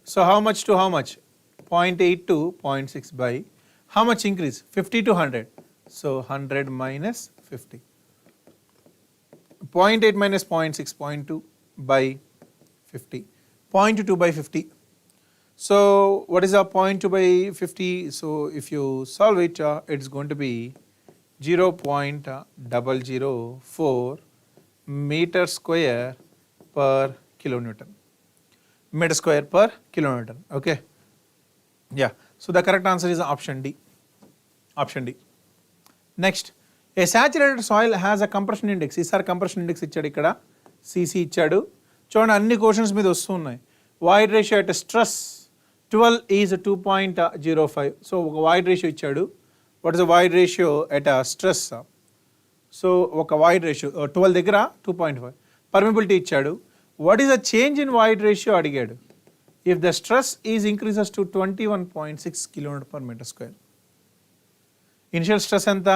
So how much to how much? 0.8 to 0.6 by how much increase? 50 to 100. So 100 minus 50. 0.8 minus 0.6, 0.2 by 50. 0.2 by 50. So what is a 0.2 by 50? So if you solve it, it's going to be 0.004 meter square per kilonewton. Meter square per kilonewton. Okay. Yeah. So the correct answer is option D. Option D. Next, a saturated soil has a compression index. ఈసారి compression index ఇచ్చాడు ఇక్కడ CC ఇచ్చాడు. చూడండి అన్ని questions మీద వస్తున్నాయి. Void ratio at stress 12 is 2.05. So ఒక void ratio ఇచ్చాడు. What is the void ratio at a stress? So ఒక void ratio 12 దగ్గర 2.5. Permeability ఇచ్చాడు. What is the change in void ratio అడిగాడు. If the stress is increases to 21.6 kN per meter square. Initial stress ఎంత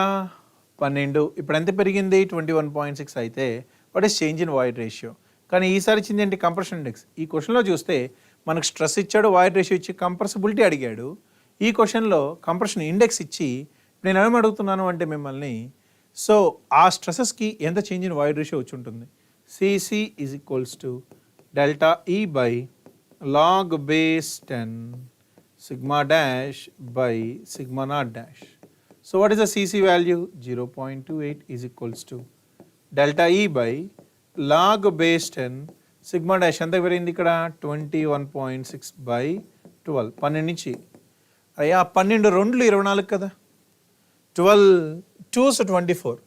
12. ఇప్పుడు ఎంత పెరిగింది 21.6 అయితే what is change in void ratio. కానీ ఈసారి ఇచ్చింది ఏంటి కంప్రెషన్ ఇండెక్స్. ఈ క్వశ్చన్లో చూస్తే మనకు స్ట్రెస్ ఇచ్చాడు, వాయిడ్ రేషియో ఇచ్చి కంప్రెసిబిలిటీ అడిగాడు. ఈ క్వశ్చన్లో కంప్రెషన్ ఇండెక్స్ ఇచ్చి నేను ఏమి అడుగుతున్నాను అంటే మిమ్మల్ని సో ఆ స్ట్రెసెస్కి ఎంత చేంజ్ ఇన్ వాయిడ్ రేషియో వచ్చి ఉంటుంది. CC is equals to delta ఈ by log base 10 sigma dash by sigma naught dash. So what is the CC value? 0.28 is equals to delta E by log base 10 sigma dash ఎంత పెరిగింది ఇక్కడ 21.6 by 12. 12 నుంచి అయ్యా 12 2 24 కదా, 12 2s 24,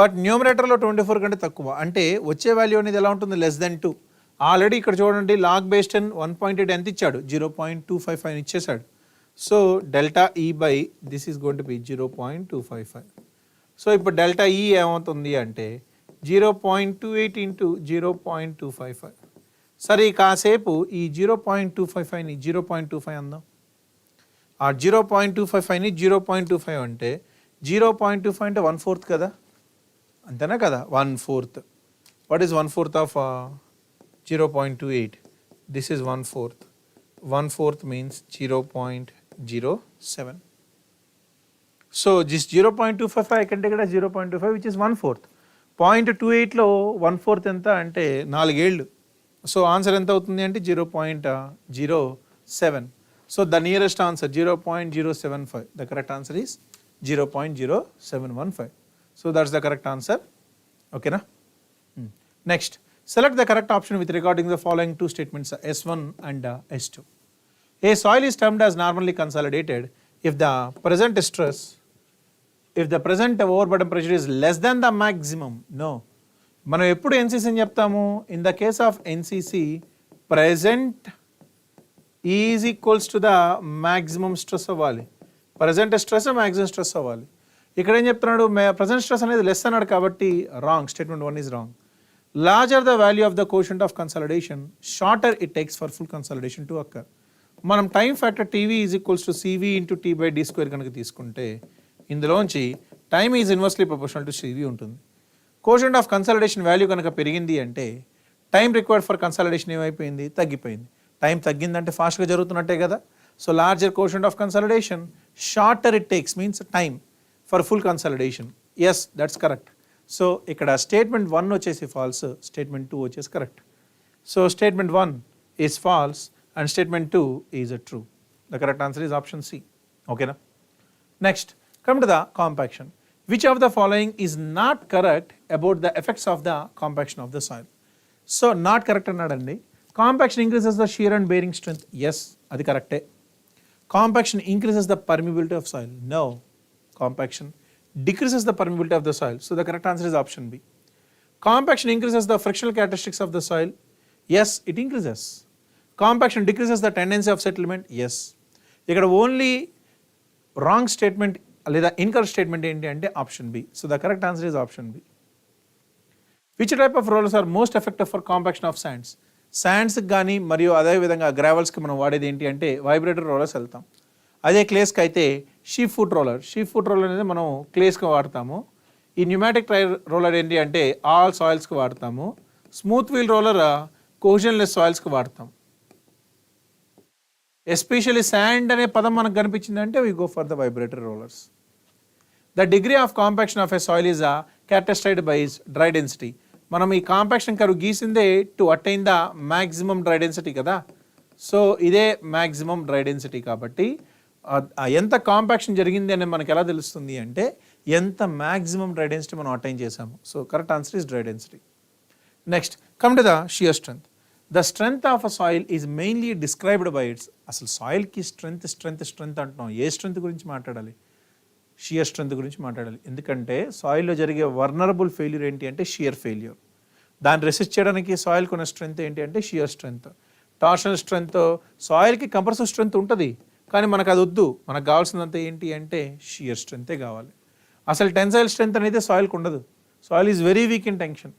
but న్యూమరేటర్లో 24 కంటే తక్కువ అంటే వచ్చే వాల్యూ అనేది ఎలా ఉంటుంది లెస్ దెన్ 2. ఆల్రెడీ ఇక్కడ చూడండి లాగ్ బేస్ 10 1.8 ఎంత ఇచ్చాడు 0.255 ఇచ్చేసాడు. సో డెల్టా ఈ by this is going to B 0.255. So ఇప్పుడు డెల్టా ఈ ఏమవుతుంది అంటే 0.28 ఇంటూ 0.255. సరే కాసేపు ఈ 0.255ని 0.25 అందాం. ఆ 0.255ని 0.25 అంటే 0.25 అంటే 1/4 కదా, అంతేనా కదా, 1/4. What is 1/4 of 0.28? This is 1/4. 1/4 means 0.07. So this 0.255 I can take it as 0.25 which is 1/4. 0.28లో 1/4 ఎంత అంటే 4 ఏళ్ళు. సో ఆన్సర్ ఎంత అవుతుంది అంటే 0.07. So the nearest answer 0.075. The correct answer is 0.0715. So that's the correct answer. ఓకేనా. Next, select the correct option with regarding the following two statements S1 and S2. A soil is termed as normally consolidated if the present stress, if the present overburden pressure is less than the maximum. No, మనం ఎప్పుడు NCC అని చెప్తాము. In the case of NCC, present is equals to the maximum stress అవ్వాలి. present stress maximum stress అవ్వాలి. ఇక్కడ ఏం చెప్తున్నాడు, present stress అనేది లెస్ అన్నాడు కాబట్టి wrong. Statement 1 is wrong. Larger the value of the quotient of consolidation, shorter it takes for full consolidation to occur. మనం time factor TV is equals to CV into T by D square కనుక తీసుకుంటే ఇందులోంచి time is inversely proportional to CV ఉంటుంది. Quotient of consolidation value కనుక పెరిగింది అంటే time required for consolidation ఏమైపోయింది, తగ్గిపోయింది. టైం తగ్గిందంటే ఫాస్ట్గా జరుగుతున్నట్టే కదా. So larger coefficient of consolidation, shorter it takes means time for full consolidation. Yes, that's correct. So ఇక్కడ స్టేట్మెంట్ 1 వచ్చేసి ఫాల్స్, స్టేట్మెంట్ 2 వచ్చేసి correct. So statement 1 is false and statement 2 is uh true. The correct answer is option C. ఓకేనా. Next, come to the compaction. Which of the following is not correct about the effects of the compaction of the soil. So not correct అన్నాడండి. Compaction increases the shear and bearing strength. Yes, అది కరెక్టే. Compaction increases the permeability of soil. No, compaction decreases the permeability of the soil. So the correct answer is option B. Compaction increases the frictional characteristics of the soil. Yes, it increases. Compaction decreases the tendency of settlement. Yes. ఇక్కడ only wrong statement లేదా incorrect statement ఏంటి అంటే option B. So the correct answer is option B. Which type of rollers are most effective for compaction of sands? శాండ్స్కి కానీ మరియు అదేవిధంగా గ్రావెల్స్కి మనం వాడేది ఏంటి అంటే వైబ్రేటర్ రోలర్స్ వెళ్తాం. అదే క్లేస్కి అయితే sheep foot roller. Sheep foot roller అనేది మనం క్లేస్కి వాడతాము. ఈ న్యూమాటిక్ టైర్ రోలర్ ఏంటి అంటే ఆల్ సాయిల్స్కి వాడతాము. స్మూత్ వీల్ రోలర్ కోజన్లెస్ సాయిల్స్కి వాడతాం. ఎస్పెషల్లీ శాండ్ అనే పదం మనకు కనిపించిందంటే we go for the vibrator rollers. The degree of compaction of a soil is characterized by dry density. మనం ఈ కాంపాక్షన్ కర్వ్ గీసిందే to attain the maximum dry density కదా. సో ఇదే మ్యాక్సిమం డ్రై డెన్సిటీ కాబట్టి ఎంత కాంపాక్షన్ జరిగింది అని మనకు ఎలా తెలుస్తుంది అంటే ఎంత మ్యాక్సిమం డ్రై డెన్సిటీ మనం అటైన్ చేసాము. So correct answer is dry density. Next come to the shear strength. The strength of a soil is mainly described by it's. అసలు సాయిల్కి స్ట్రెంత్ అంటున్నాం. ఏ స్ట్రెంత్ గురించి మాట్లాడాలి? షియర్ స్ట్రెంత్ గురించి మాట్లాడాలి. ఎందుకంటే సాయిల్లో జరిగే వర్నరబుల్ ఫెయిల్యూర్ ఏంటి అంటే షియర్ ఫెయిల్యూర్. దాన్ని రెసిస్ట్ చేయడానికి సాయిల్కి ఉన్న స్ట్రెంత్ ఏంటి అంటే షియర్ స్ట్రెంత్. టార్షనల్ స్ట్రెంత్, సాయిల్కి కంప్రెసివ్ స్ట్రెంత్ ఉంటుంది కానీ మనకు అది వద్దు. మనకు కావాల్సినంత ఏంటి అంటే షియర్ స్ట్రెంతే కావాలి. అసలు టెన్సైల్ స్ట్రెంత్ అనేది సాయిల్కి ఉండదు. Soil is very weak in tension.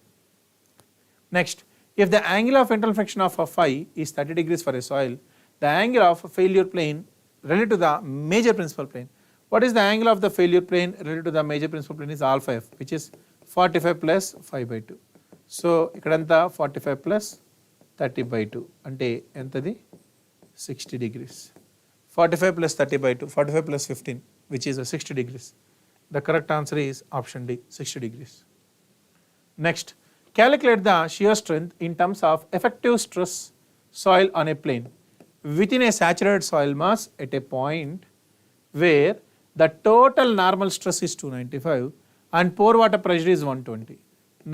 Next, if the angle of internal flexion of phi is 30 degrees for a soil, the angle of failure plane relative to the major principal plane. What is the angle of the failure plane relative to the major principal plane is alpha f, which is 45 plus 5/2. So ikkadanta 45 plus 30/2 అంటే ఎంతది 60 degrees. 45 plus 30/2, 45 plus 15, which is 60 degrees. The correct answer is option D, 60 degrees. Next, calculate the shear strength in terms of effective stress soil on a plane within a saturated soil mass at a point where the total normal stress is 295 and pore water pressure is 120.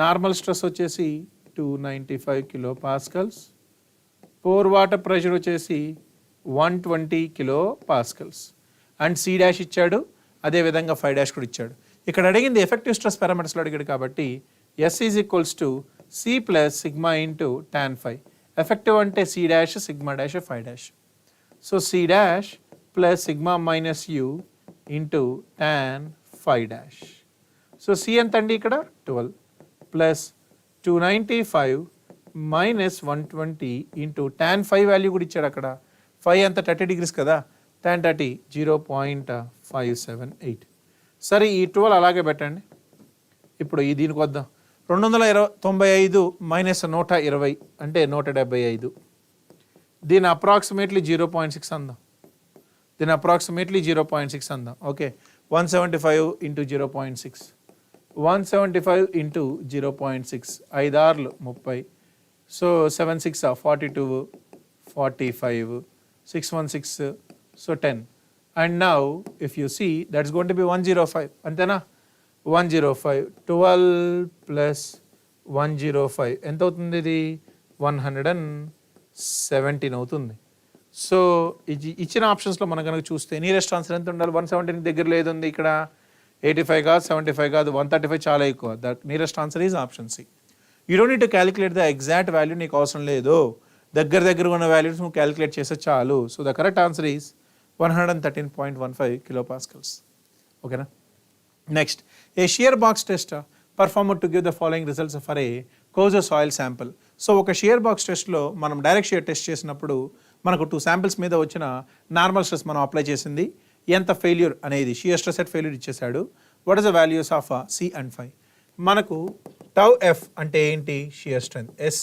Normal stress వచ్చేసి 295 kilopascals, pore water pressure వచ్చేసి 120 kilopascals and C dash ఇచ్చాడు, అదేవిధంగా 5 dash కూడా ఇచ్చాడు. ఇక్కడ అడిగింది effective stress పారామీటర్స్లో అడిగాడు కాబట్టి S is equals to C plus sigma into tan phi. Effective అంటే C dash, sigma dash, phi dash. So C dash plus sigma minus U into tan phi dash. So C ఎంత అండి ఇక్కడ 12 plus 295 minus 120 into tan phi value కూడా ఇచ్చాడు అక్కడ. phi అంత 30 degrees కదా, tan 30 0.578. సరే ఈ 12 అలాగే పెట్టండి. ఇప్పుడు ఈ దీనికి వద్దాం. 295 మైనస్ 120 అంటే 175. దీని అప్రాక్సిమేట్లీ 0.6 అందాం. దీని అప్రాక్సిమేట్లీ 0.6 అందాం. ఓకే, 175 ఇంటూ 0.6, 175 ఇంటూ 0.6, 5 ఆర్లు 30. సో 7 6 42, 45, 616, so 10. And now if you see that's going to be 105 అంతేనా. 105, 12 plus 105 ఎంత అవుతుంది? ఇది 117 అవుతుంది. సో ఇచ్చిన ఆప్షన్స్లో మనం కనుక చూస్తే నియరెస్ట్ ఆన్సర్ ఎంత ఉండాలి? 117 దగ్గర లేదు ఉంది ఇక్కడ. 85 కాదు, 75 కాదు, 135 చాలా ఎక్కువ. The nearest answer is option C. You don't need to calculate the exact value, నీకు అవసరం లేదు. దగ్గర ఉన్న వాల్యూస్ నువ్వు క్యాలిక్యులేట్ చేస్తే చాలు. So the correct answer is 113.15 kilopascals. ఓకేనా. Next, a shear box test perform to give the following results for a cohesive soil sample. So ఒక షియర్ బాక్స్ టెస్ట్లో మనం డైరెక్ట్ షియర్ టెస్ట్ చేసినప్పుడు మనకు 2 శాంపిల్స్ మీద వచ్చిన నార్మల్ స్ట్రెస్ మనం apply చేసింది, ఎంత ఫెయిల్యూర్ అనేది షియర్ స్ట్రెస్ అట్ ఫెయిల్యూర్ ఇచ్చేసాడు. What is the values of C and phi. మనకు టౌ F అంటే ఏంటి? Shear strength. S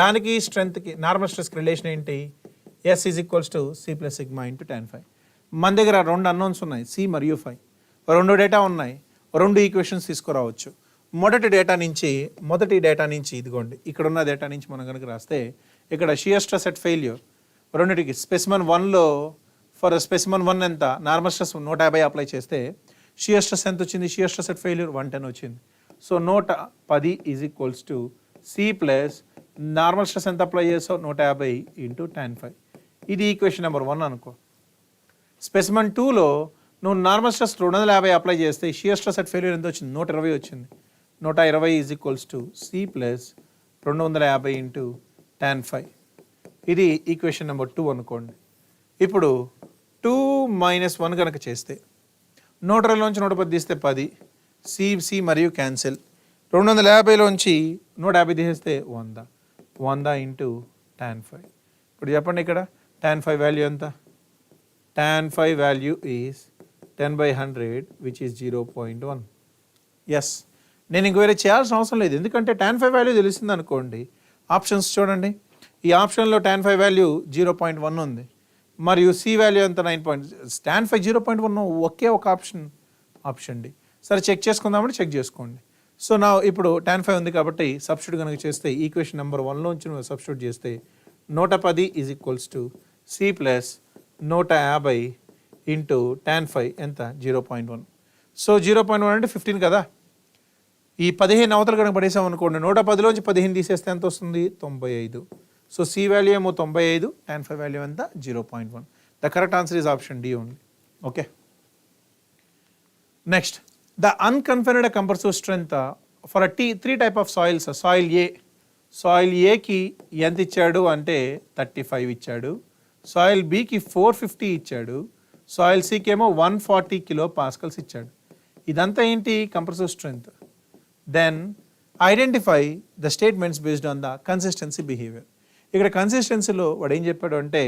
దానికి స్ట్రెంత్కి నార్మల్ స్ట్రెస్కి రిలేషన్ ఏంటి? S is equals to C plus sigma into tan phi. మన దగ్గర 2 అన్నోన్స్ ఉన్నాయి, C మరియు phi. 2 డేటా ఉన్నాయి, 2 ఈక్వేషన్స్ తీసుకురావచ్చు. మొదటి డేటా నుంచి ఇదిగోండి ఇక్కడ ఉన్న డేటా నుంచి మనం కనుక రాస్తే ఇక్కడ షియర్ స్ట్రెస్ అట్ ఫెయిల్యూర్ రెండింటికి స్పెసిమన్ 1లో ఫర్ స్పెసిమన్ 1 ఎంత నార్మల్ స్ట్రెస్ 150 అప్లై చేస్తే షియర్ స్ట్రెస్ ఎంత వచ్చింది? షియర్ స్ట్రెస్ అట్ ఫెయిల్యూర్ 110 వచ్చింది. So 110 is equals to C plus normal stress ఎంత అప్లై చేసావు? 150 ఇంటూ tan phi. ఇది ఈక్వేషన్ నెంబర్ 1 అనుకో. స్పెసిమన్ 2లో నువ్వు నార్మల్ స్ట్రెస్ 250 అప్లై చేస్తే షియర్ స్ట్రెస్ అట్ ఫెయిల్యూర్ ఎంత వచ్చింది? 120 వచ్చింది. 120 is equals to C plus 250 into tan phi. ఇది ఈక్వేషన్ నెంబర్ 2 అనుకోండి. ఇప్పుడు 2 - 1 కనుక చేస్తే 120లోంచి 110 తీస్తే 10, సి మరియు క్యాన్సిల్. 250లోంచి 150 తీసేస్తే 100, 100 ఇంటూ tan 5. ఇప్పుడు చెప్పండి ఇక్కడ tan 5 వాల్యూ ఎంత? tan 5 value is 10/100 which is 0.1. Yes, నేను ఇంక వేరే చేయాల్సిన అవసరం లేదు, ఎందుకంటే tan 5 వాల్యూ తెలిసింది అనుకోండి. ఆప్షన్స్ చూడండి, ఈ ఆప్షన్లో tan 5 వాల్యూ 0.1 ఉంది మరియు సి వాల్యూ ఎంత 9. tan 5 0.1 ఒకే ఒక ఆప్షన్ డి. సరే చెక్ చేసుకుందామంటే చెక్ చేసుకోండి. సో నా ఇప్పుడు tan 5 ఉంది కాబట్టి సబ్స్టిట్యూట్ కనుక చేస్తే ఈక్వేషన్ నెంబర్ 1లోంచి నువ్వు సబ్స్టిట్యూట్ చేస్తే 110 is equals to C plus 150 into tan 5 ఎంత 0.1. సో 0.1 అంటే 15 కదా. ఈ 15 అవతల కనుక పడేసాం అనుకోండి, 110లోంచి 15 తీసేస్తే ఎంత వస్తుంది? 95. సో సి వాల్యూ ఏమో 95, tan 5 వాల్యూ ఎంత? 0.1. The correct answer is option D only. Okay, next the unconfined compressive strength for three type of soils. Soil ఏకి ఎంత ఇచ్చాడు అంటే 35 ఇచ్చాడు, సాయిల్ బికి 450 ఇచ్చాడు, సాయిల్ సికి ఏమో 140 కిలో పాస్కల్స్ ఇచ్చాడు. ఇదంతా ఏంటి? Compressive strength. Then identify the statements based on the consistency behaviour. ఇక్కడ కన్సిస్టెన్సీలో వాడు ఏం చెప్పాడు అంటే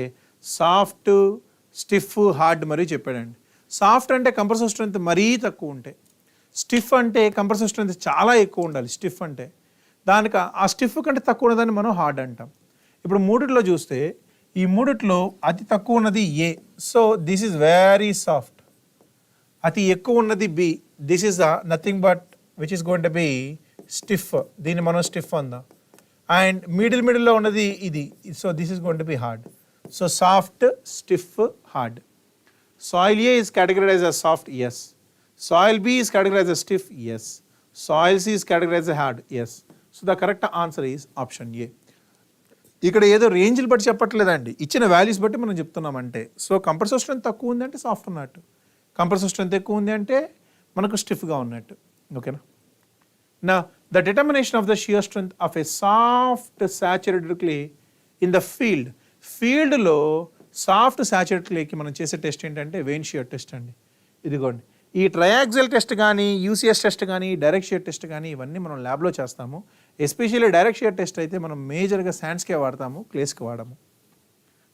సాఫ్ట్, స్టిఫ్, హార్డ్ మరియు చెప్పాడండి. సాఫ్ట్ అంటే కంప్రెసివ్ స్ట్రెంత్ మరీ తక్కువ ఉంటాయి, స్టిఫ్ అంటే కంప్రెసివ్ స్ట్రెంత్ చాలా ఎక్కువ ఉండాలి. స్టిఫ్ అంటే దానికి ఆ స్టిఫ్ కంటే తక్కువ ఉన్నదాన్ని మనం హార్డ్ అంటాం. ఇప్పుడు మూడిట్లో చూస్తే ఈ మూడిట్లో అతి తక్కువ ఉన్నది A, so this is very soft. అతి ఎక్కువ ఉన్నది B, this is nothing but which is going to be stiff, దీన్ని మనం స్టిఫ్ అందాం. అండ్ మిడిల్లో ఉన్నది ఇది, so this is going to be hard. So soft, stiff, hard. Soil A is categorized as soft, yes. Soil B is categorized as stiff, yes. Soil C is categorized as hard, yes. So the correct answer is option A. ఇక్కడ ఏదో రేంజ్లు బట్టి చెప్పట్లేదండి, ఇచ్చిన values బట్టి మనం చెప్తున్నామంటే. So compressive strength తక్కువ ఉంది అంటే సాఫ్ట్ ఉన్నట్టు, కంప్రెసివ్ స్ట్రెంత్ ఎక్కువ ఉంది అంటే మనకు స్టిఫ్గా ఉన్నట్టు. ఓకేనా? నా the determination of the shear strength of a soft saturated clay in the ఫీల్డ్లో సాఫ్ట్ సాచురేటెడ్ క్లేకి మనం చేసే టెస్ట్ ఏంటంటే వెయిన్ షియర్ టెస్ట్ అండి. ఇదిగోండి, ఈ ట్రయాక్సిల్ టెస్ట్ కానీ, యూసీఎస్ టెస్ట్ కానీ, డైరెక్ట్ షియర్ టెస్ట్ కానీ ఇవన్నీ మనం ల్యాబ్లో చేస్తాము. ఎస్పెషల్లీ డైరెక్ట్ షియర్ టెస్ట్ అయితే మనం మేజర్గా శాండ్స్కే వాడతాము, క్లేస్కి వాడము.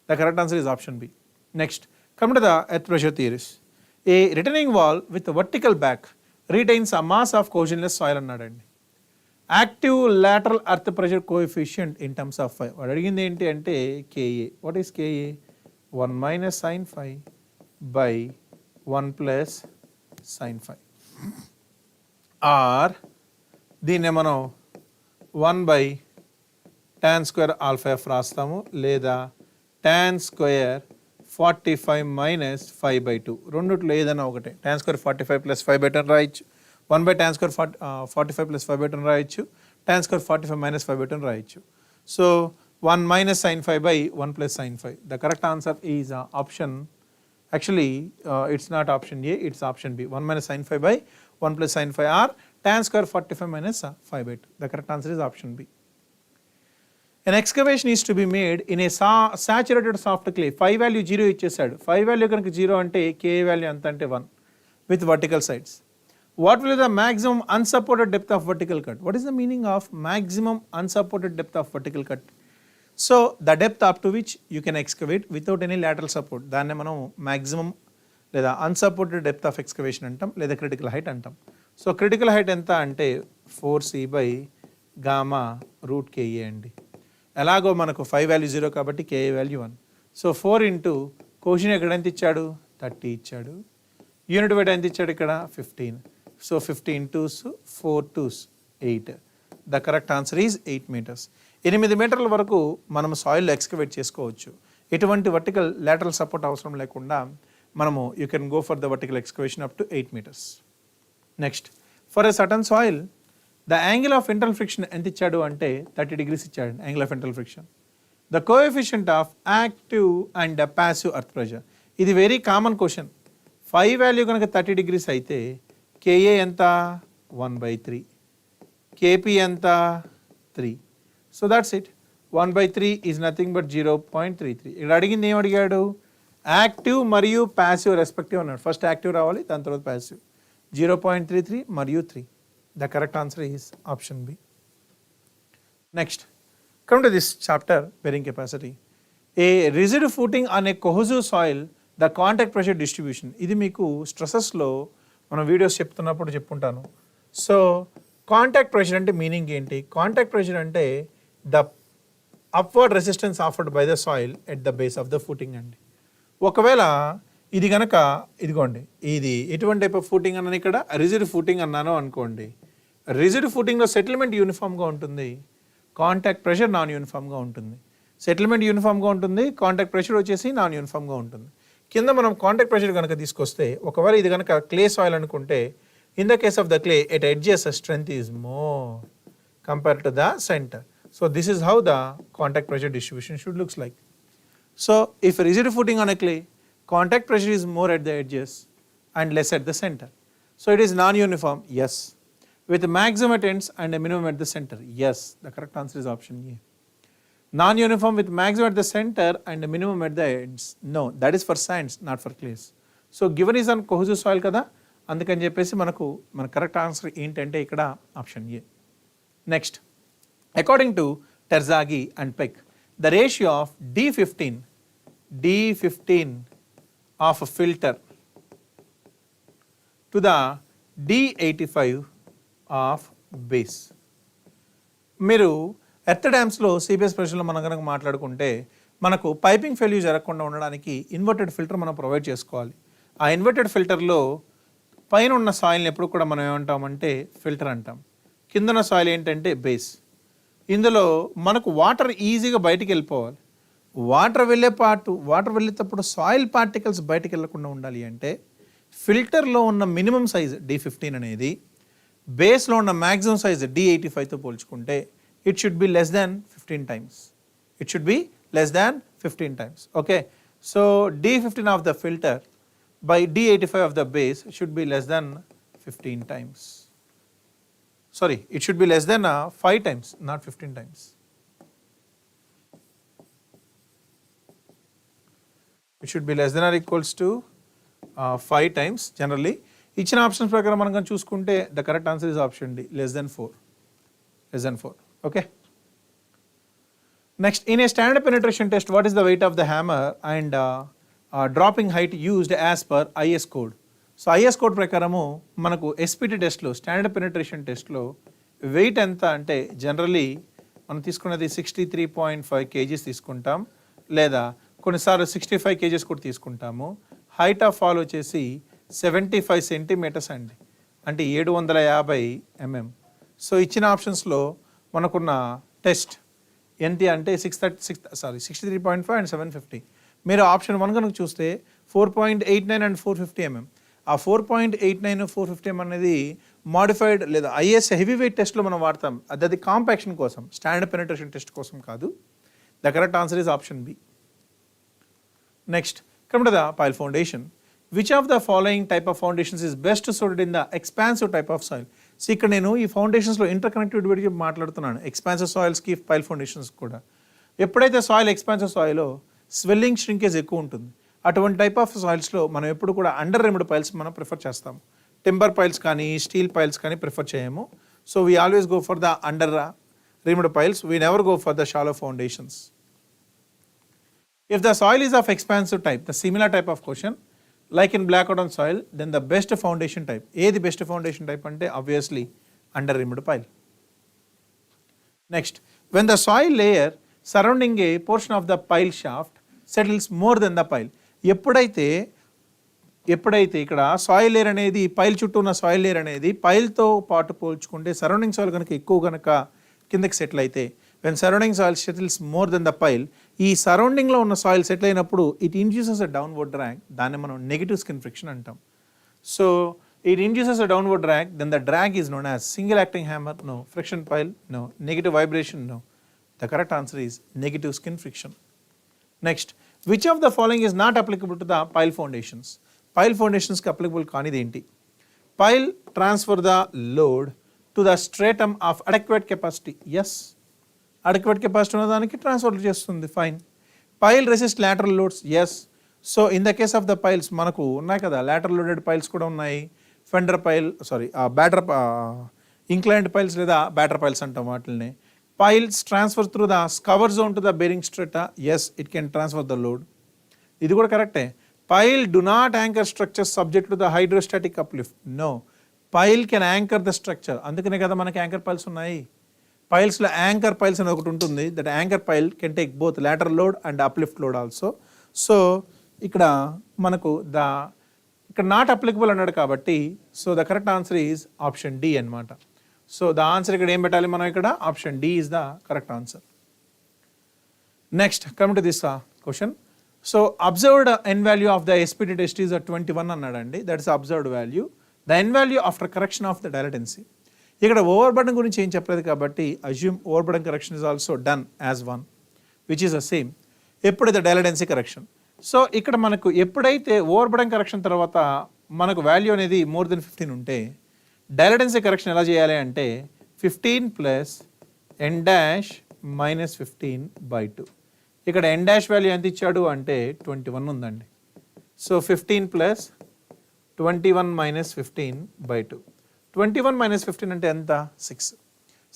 The correct answer is option B. Next come to the earth pressure theories. A retaining wall with vertical back retains a mass of cohesionless soil అన్నాడండి. Active lateral earth pressure coefficient in terms of 5. వాడు అడిగింది ఏంటి అంటే KA. What is KA? 1 minus sin 5 by 1 plus sin 5, or దీన్నే మనం 1 by tan square alpha f రాస్తాము, లేదా tan square 45 minus 5/2. రెండిట్లో ఏదైనా ఒకటే. tan square 45 plus 5/2 రాయొచ్చు, 1 by tan square 45 plus 5/2 రాయొచ్చు, tan square 45 minus 5/2 రాయొచ్చు. So 1 minus sin 5 by 1 plus sin 5. The correct answer is option, actually it's not option A, it's option B. 1 minus sin 5 by 1 plus sin 5 or tan square 45 minus 5/2. The correct answer is option B. An excavation is to be made in a saturated soft clay. 5 value 0 ఇచ్చేసాడు. 5 value కనుక 0 అంటే K value ఎంత అంటే 1 with vertical sides. What will be the maximum unsupported depth of vertical cut? What is the meaning of maximum unsupported depth of vertical cut? So the depth up to which you can excavate without any lateral support, దాన్ని మనం maximum లేదా unsupported depth of excavation అంటాం, లేదా critical height అంటాం. So critical height ఎంత అంటే 4c by gamma root ka అండి. ఎలాగో మనకు 5 వాల్యూ 0 కాబట్టి ka value 1. So 4 into question ఎక్కడ ఎంత ఇచ్చాడు? 30 ఇచ్చాడు. యూనిట్ వెయిట్ ఎంత ఇచ్చాడు ఇక్కడ? 15. So 15 2s 4 2s 8. The correct answer is 8 meters. 8 మీటర్ల వరకు మనం సాయిల్లో ఎక్స్కవేట్ చేసుకోవచ్చు. ఎటువంటి వర్టికల్ లాటరల్ సపోర్ట్ అవసరం లేకుండా మనము you can go for the vertical excavation up to 8 meters. Next, for a certain soil the angle of internal friction ఎంత ఇచ్చాడు అంటే 30 degrees ఇచ్చాడు angle of internal friction. The coefficient of active and passive earth pressure. ఇది very common question. 5 value కనుక 30 degrees అయితే KA ఎంత? 1/3. KP ఎంత? 3. So that's it. 1/3 is nothing but 0.33. ఇక్కడ అడిగింది ఏం అడిగాడు? యాక్టివ్ మరియు ప్యాసివ్ రెస్పెక్టివ్ అన్నాడు. ఫస్ట్ యాక్టివ్ రావాలి, దాని తర్వాత ప్యాసివ్. 0.33 మరియు 3. The correct answer is option B. Next, come to this chapter, bearing capacity. A rigid footing on a cohesive soil, the contact pressure distribution. ఇది మీకు స్ట్రెసెస్లో మనం వీడియోస్ చెప్తున్నప్పుడు చెప్పుంటాను. సో కాంటాక్ట్ ప్రెషర్ అంటే మీనింగ్ ఏంటి? కాంటాక్ట్ ప్రెషర్ అంటే the upward resistance offered by the soil at the base of the footing అండి. ఒకవేళ ఇది కనుక ఇదిగోండి, ఇది ఎటువంటి టైప్ ఆఫ్ ఫూటింగ్ అన్నాను, ఇక్కడ రిజిడ్ ఫూటింగ్ అన్నాను అనుకోండి. రిజిడ్ ఫూటింగ్లో సెటిల్మెంట్ యూనిఫామ్గా ఉంటుంది, కాంటాక్ట్ ప్రెషర్ నాన్ యూనిఫామ్గా ఉంటుంది. సెటిల్మెంట్ యూనిఫామ్గా ఉంటుంది, కాంటాక్ట్ ప్రెషర్ వచ్చేసి నాన్ యూనిఫామ్గా ఉంటుంది. కింద మనం కాంటాక్ట్ ప్రెషర్ కనుక తీసుకొస్తే, ఒకవేళ ఇది కనుక క్లే సాయిల్ అనుకుంటే, in the case of the clay, it edges strength is more compared to the center. So this is how the contact pressure distribution should looks like. So if rigid footing on a clay, contact pressure is more at the edges and less at the center. So it is non-uniform, yes. With maximum at ends and a minimum at the center, yes. The correct answer is option A. Non-uniform with maximum at the center and a minimum at the ends, no. That is for sands, not for clays. So given is on cohesive soil kada, అందుకని చెప్పేసి మన correct answer ఏంటంటే ఇక్కడ option A. Next, according to Terzaghi and Peck, the ratio of D15 of filter to the D85 of base. మీరు earth డ్యామ్స్లో CBS ప్రశ్నలో మనం కనుక మాట్లాడుకుంటే, మనకు పైపింగ్ ఫెయిల్యూర్ జరగకుండా ఉండడానికి ఇన్వర్టెడ్ ఫిల్టర్ మనం ప్రొవైడ్ చేసుకోవాలి. ఆ ఇన్వర్టెడ్ ఫిల్టర్లో పైన ఉన్న సాయిల్ని ఎప్పుడు కూడా మనం ఏమంటామంటే ఫిల్టర్ అంటాం, కింద ఉన్న సాయిల్ ఏంటంటే బేస్. ఇందులో మనకు వాటర్ ఈజీగా బయటికి వెళ్ళిపోవాలి. వాటర్ వెళ్ళేటప్పుడు సాయిల్ పార్టికల్స్ బయటికి వెళ్ళకుండా ఉండాలి అంటే ఫిల్టర్లో ఉన్న మినిమం సైజ్ D15 అనేది బేస్లో ఉన్న మ్యాక్సిమం సైజ్ D85తో పోల్చుకుంటే it should be less than 15 times. It should be less than 15 times. Okay, so D15 of the filter by D85 of the base should be less than 15 times. Sorry, it should be less than 5 times, not 15 times. It should be less than or equals to 5 times generally. ఇచ్చిన options ప్రకారం మనం కానీ చూసుకుంటే the correct answer is option D, less than 4. Less than 4. Okay. Next, in a standard penetration test, what is the weight of the hammer and dropping height used as per is code. So is code ప్రకారము మనకు SPT టెస్ట్లో, standard penetration టెస్ట్లో wait ఎంత అంటే generally మనం తీసుకున్నది 63.5 kgs తీసుకుంటాం, లేదా కొన్నిసార్లు 65 kgs కూడా తీసుకుంటాము. హైట్ ఆఫ్ ఫాల్ వచ్చేసి 75 సెంటీమీటర్స్ అండి, అంటే 750 mm. సో ఇచ్చిన ఆప్షన్స్లో మనకున్న టెస్ట్ ఎంత అంటే 63.5 అండ్ 750. మీరు ఆప్షన్ 1 కనుక చూస్తే 4.89 అండ్ 450 mm. ఆ 4.89 450 mm అనేది మాడిఫైడ్ లేదా ఐఎస్ హెవీ వెయిట్ టెస్ట్లో మనం వాడతాం. అది కాంపాక్షన్ కోసం, స్టాండర్డ్ పెనిట్రేషన్ టెస్ట్ కోసం కాదు. The correct answer is option B. Next, come to the pile foundation. Which of the following type of foundations is best suited in the expansive type of soil. So ఇక్కడ నేను ఈ ఫౌండేషన్స్లో inter connectivity గురించి మాట్లాడుతున్నాను, expansive సాయిల్స్కి pile foundations కూడా. ఎప్పుడైతే soil expansive సాయిల్లో swelling shrinkage ఎక్కువ ఉంటుంది, అటువంటి టైప్ ఆఫ్ సాయిల్స్లో మనం ఎప్పుడు కూడా అండర్ రిమ్డ్ పైల్స్ మనం ప్రిఫర్ చేస్తాము. టింబర్ పైల్స్ కానీ స్టీల్ పైల్స్ కానీ ప్రిఫర్ చేయము. So we always go for the under reamed piles, we never go for the shallow foundations. If the soil is of expansive type, the similar type of question like in black out on soil, then the best foundation type. ఏది best foundation type అంటే obviously under rimmed pile. Next, when the soil layer surrounding A portion of the pile shaft settles more than the pile. ఎప్పుడైతే ఇక్కడ soil layer అనేది, pile చుట్టూ ఉన్న soil layer అనేది పైల్తో పాటు పోల్చుకుంటే సరౌండింగ్ సాయిల్ కనుక ఎక్కువ కనుక కిందకి సెటిల్ అయితే, when surrounding soil settles more than the pile, ఈ సరౌండింగ్లో ఉన్న సాయిల్ సెటిల్ అయినప్పుడు it induces a downward drag. దాన్ని మనం నెగిటివ్ స్కిన్ ఫ్రిక్షన్ అంటాం. So it induces a downward drag, then the drag is known as single acting hammer, no. Friction pile, no. Negative vibration, no. The correct answer is negative skin friction. Next, which of the following is not applicable to the pile foundations? Pile foundations కి applicable కానిది ఏంటి? Pile transfer the load to the stratum of adequate capacity. Yes, adequate capacity ఉన్న దానికి transfer చేస్తుంది, fine. Pile resist lateral loads. Yes, so in the case of the piles మనకు ఉన్నాయి కదా, lateral loaded piles కూడా ఉన్నాయి, fender pile batter inclined piles లేదా batter piles అంటాం వాటిని. Piles transfer through the cover zone to the bearing strata, yes it can transfer the load, ఇది కూడా కరెక్టే. Pile do not anchor structure subject to the hydrostatic uplift, no, pile can anchor the structure, అందుకనే కదా మనకి anchor piles ఉన్నాయి. పైల్స్లో anchor piles అని ఒకటి ఉంటుంది, that anchor pile can take both lateral load and uplift load also. So ఇక్కడ మనకు ఇక్కడ నాట్ అప్లికబుల్ అన్నాడు కాబట్టి, so the correct answer is option D అనమాట. సో ద ఆన్సర్ ఇక్కడ ఏం పెట్టాలి మనం, ఇక్కడ option D is the correct answer. Next come to this question. So observed N value of the SPT test is 21 అన్నాడండి, that is observed value. The N value after correction of the డైలటెన్సీ, ఇక్కడ over burden గురించి ఏం చెప్పలేదు కాబట్టి assume over burden correction is also done as 1 which is the same ఎప్పుడైతే డైలటెన్సీ correction. So ఇక్కడ మనకు ఎప్పుడైతే ఓవర్ బర్డన్ కరెక్షన్ తర్వాత మనకు వాల్యూ అనేది మోర్ దెన్ 15 ఉంటే డైలటెన్సీ కరెక్షన్ ఎలా చేయాలి అంటే 15 ప్లస్ ఎన్ డాష్ మైనస్ 15/2. ఇక్కడ ఎన్ డాష్ వాల్యూ ఎంత ఇచ్చాడు అంటే 21 ఉందండి. So 15 plus 21 minus 15/2. 21 minus 15 అంటే ఎంత, 6.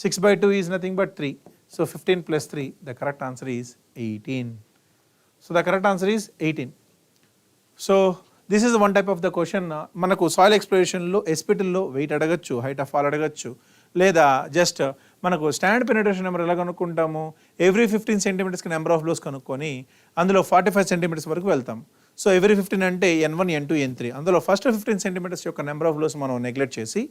6/2 is nothing but 3. So 15 plus 3, the correct answer is 18. So the correct answer is 18. So this is one type of the question. మనకు soil ఎక్స్ప్లోరేషన్లో ఎస్పిటిల్లో wait అడగచ్చు, height of fall అడగచ్చు, లేదా just మనకు standard penetration number ఎలా కనుక్కుంటాము, every 15 సెంటీమీటర్స్కి number of blows కనుక్కొని అందులో 45 centimetres వరకు వెళ్తాం. సో ఎవ్రీ 15 అంటే N1, N2, N3, అందులో ఫస్ట్ 15 సెంటీమీటర్స్ యొక్క నెంబర్ ఆఫ్ బ్లోస్ మనం నెగ్లెక్ట్ చేసి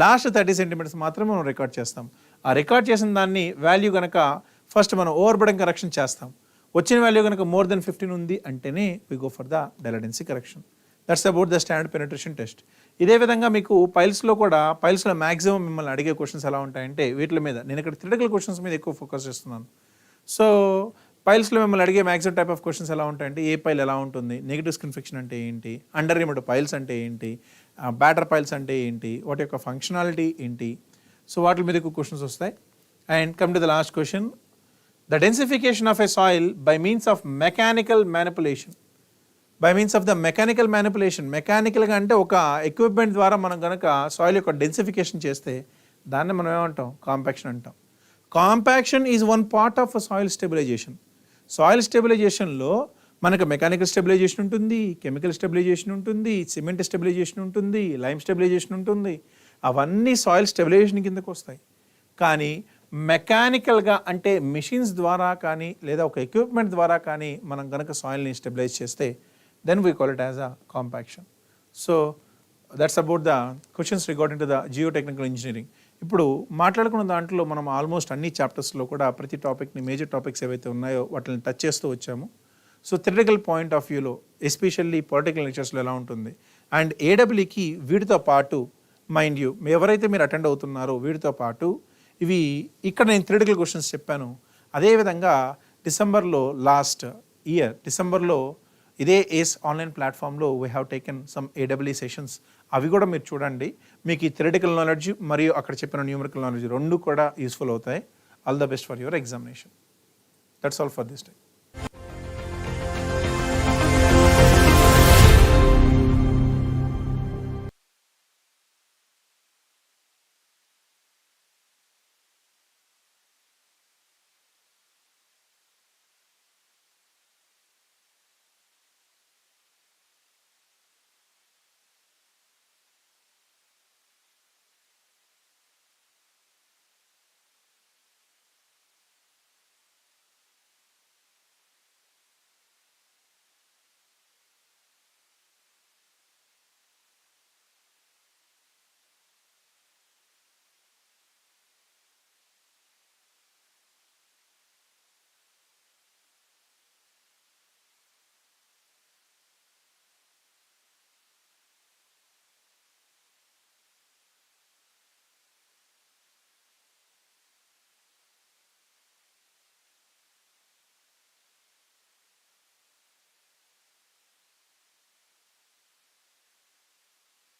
లాస్ట్ 30 సెంటీమీటర్స్ మాత్రమే మనం రికార్డ్ చేస్తాం. ఆ రికార్డ్ చేసిన దాన్ని వాల్యూ కనుక ఫస్ట్ మనం ఓవర్ బర్డన్ కరెక్షన్ చేస్తాం, వచ్చిన వాల్యూ కనుక మోర్ దెన్ 15 ఉంది అంటేనే we go for the dilatancy correction. That's about the standard penetration test. ఇదే విధంగా మీకు పైల్స్లో మ్యాక్సిమం మిమ్మల్ని అడిగే క్వశ్చన్స్ ఎలా ఉంటాయంటే వీటి మీద, నేను ఇక్కడ థియరిటికల్ క్వశ్చన్స్ మీద ఎక్కువ ఫోకస్ చేస్తున్నాను. సో పైల్స్లో మిమ్మల్ని అడిగే మ్యాక్సిమం టైప్ ఆఫ్ క్వశ్చన్స్ ఎలా ఉంటాయంటే ఏ పైల్ ఎలా ఉంటుంది, నెగిటివ్ స్కిన్ ఫ్రిక్షన్ అంటే ఏంటి, అండర్ రిమోట్ పైల్స్ అంటే ఏంటి, బ్యాటర్ పైల్స్ అంటే ఏంటి, వాటి యొక్క ఫంక్షనాలిటీ ఏంటి, సో వాటి మీద ఎక్కువ క్వశ్చన్స్ వస్తాయి. And come to the last question, the densification of a soil by means of mechanical manipulation. By means of the mechanical manipulation, మెకానికల్గా అంటే ఒక ఎక్విప్మెంట్ ద్వారా మనం కనుక సాయిల్ యొక్క డెన్సిఫికేషన్ చేస్తే దాన్ని మనం ఏమంటాం, కాంపాక్షన్ అంటాం. Compaction is one part of soil stabilization. Soil స్టెబిలైజేషన్లో మనకు మెకానికల్ స్టెబిలైజేషన్ ఉంటుంది, కెమికల్ స్టెబిలైజేషన్ ఉంటుంది, సిమెంట్ స్టెబిలైజేషన్ ఉంటుంది, లైమ్ స్టెబిలైజేషన్ ఉంటుంది, అవన్నీ సాయిల్ స్టెబిలైజేషన్ కిందకు వస్తాయి. కానీ మెకానికల్గా అంటే మిషన్స్ ద్వారా కానీ లేదా ఒక ఎక్విప్మెంట్ ద్వారా కానీ మనం కనుక సాయిల్ని స్టెబిలైజ్ చేస్తే then we call it as a compaction. So that's about the questions regarding to the Geo-technical Engineering. ఇప్పుడు మాట్లాడుకున్న దాంట్లో మనం ఆల్మోస్ట్ అన్ని చాప్టర్స్లో కూడా ప్రతి టాపిక్ని, మేజర్ టాపిక్స్ ఏవైతే ఉన్నాయో వాటిని టచ్ చేస్తూ వచ్చాము. సో థియరిటికల్ పాయింట్ ఆఫ్ వ్యూలో ఎస్పెషల్లీ పొలిటికల్ లెక్చర్స్లో ఎలా ఉంటుంది అండ్ ఏడబ్ల్యూకి వీటితో పాటు మైండ్ యూ ఎవరైతే మీరు అటెండ్ అవుతున్నారో వీటితో పాటు ఇవి ఇక్కడ నేను థియరిటికల్ క్వశ్చన్స్ చెప్పాను. అదేవిధంగా లాస్ట్ ఇయర్ డిసెంబర్లో ఇదే ఏస్ ఆన్లైన్ ప్లాట్ఫామ్లో we have taken some AW sessions, అవి కూడా మీరు చూడండి. మీకు ఈ థియరిటికల్ నాలెడ్జ్ మరియు అక్కడ చెప్పిన న్యూమరికల్ నాలెడ్జ్ రెండు కూడా యూస్ఫుల్ అవుతాయి. All the best for your examination. That's all for this time.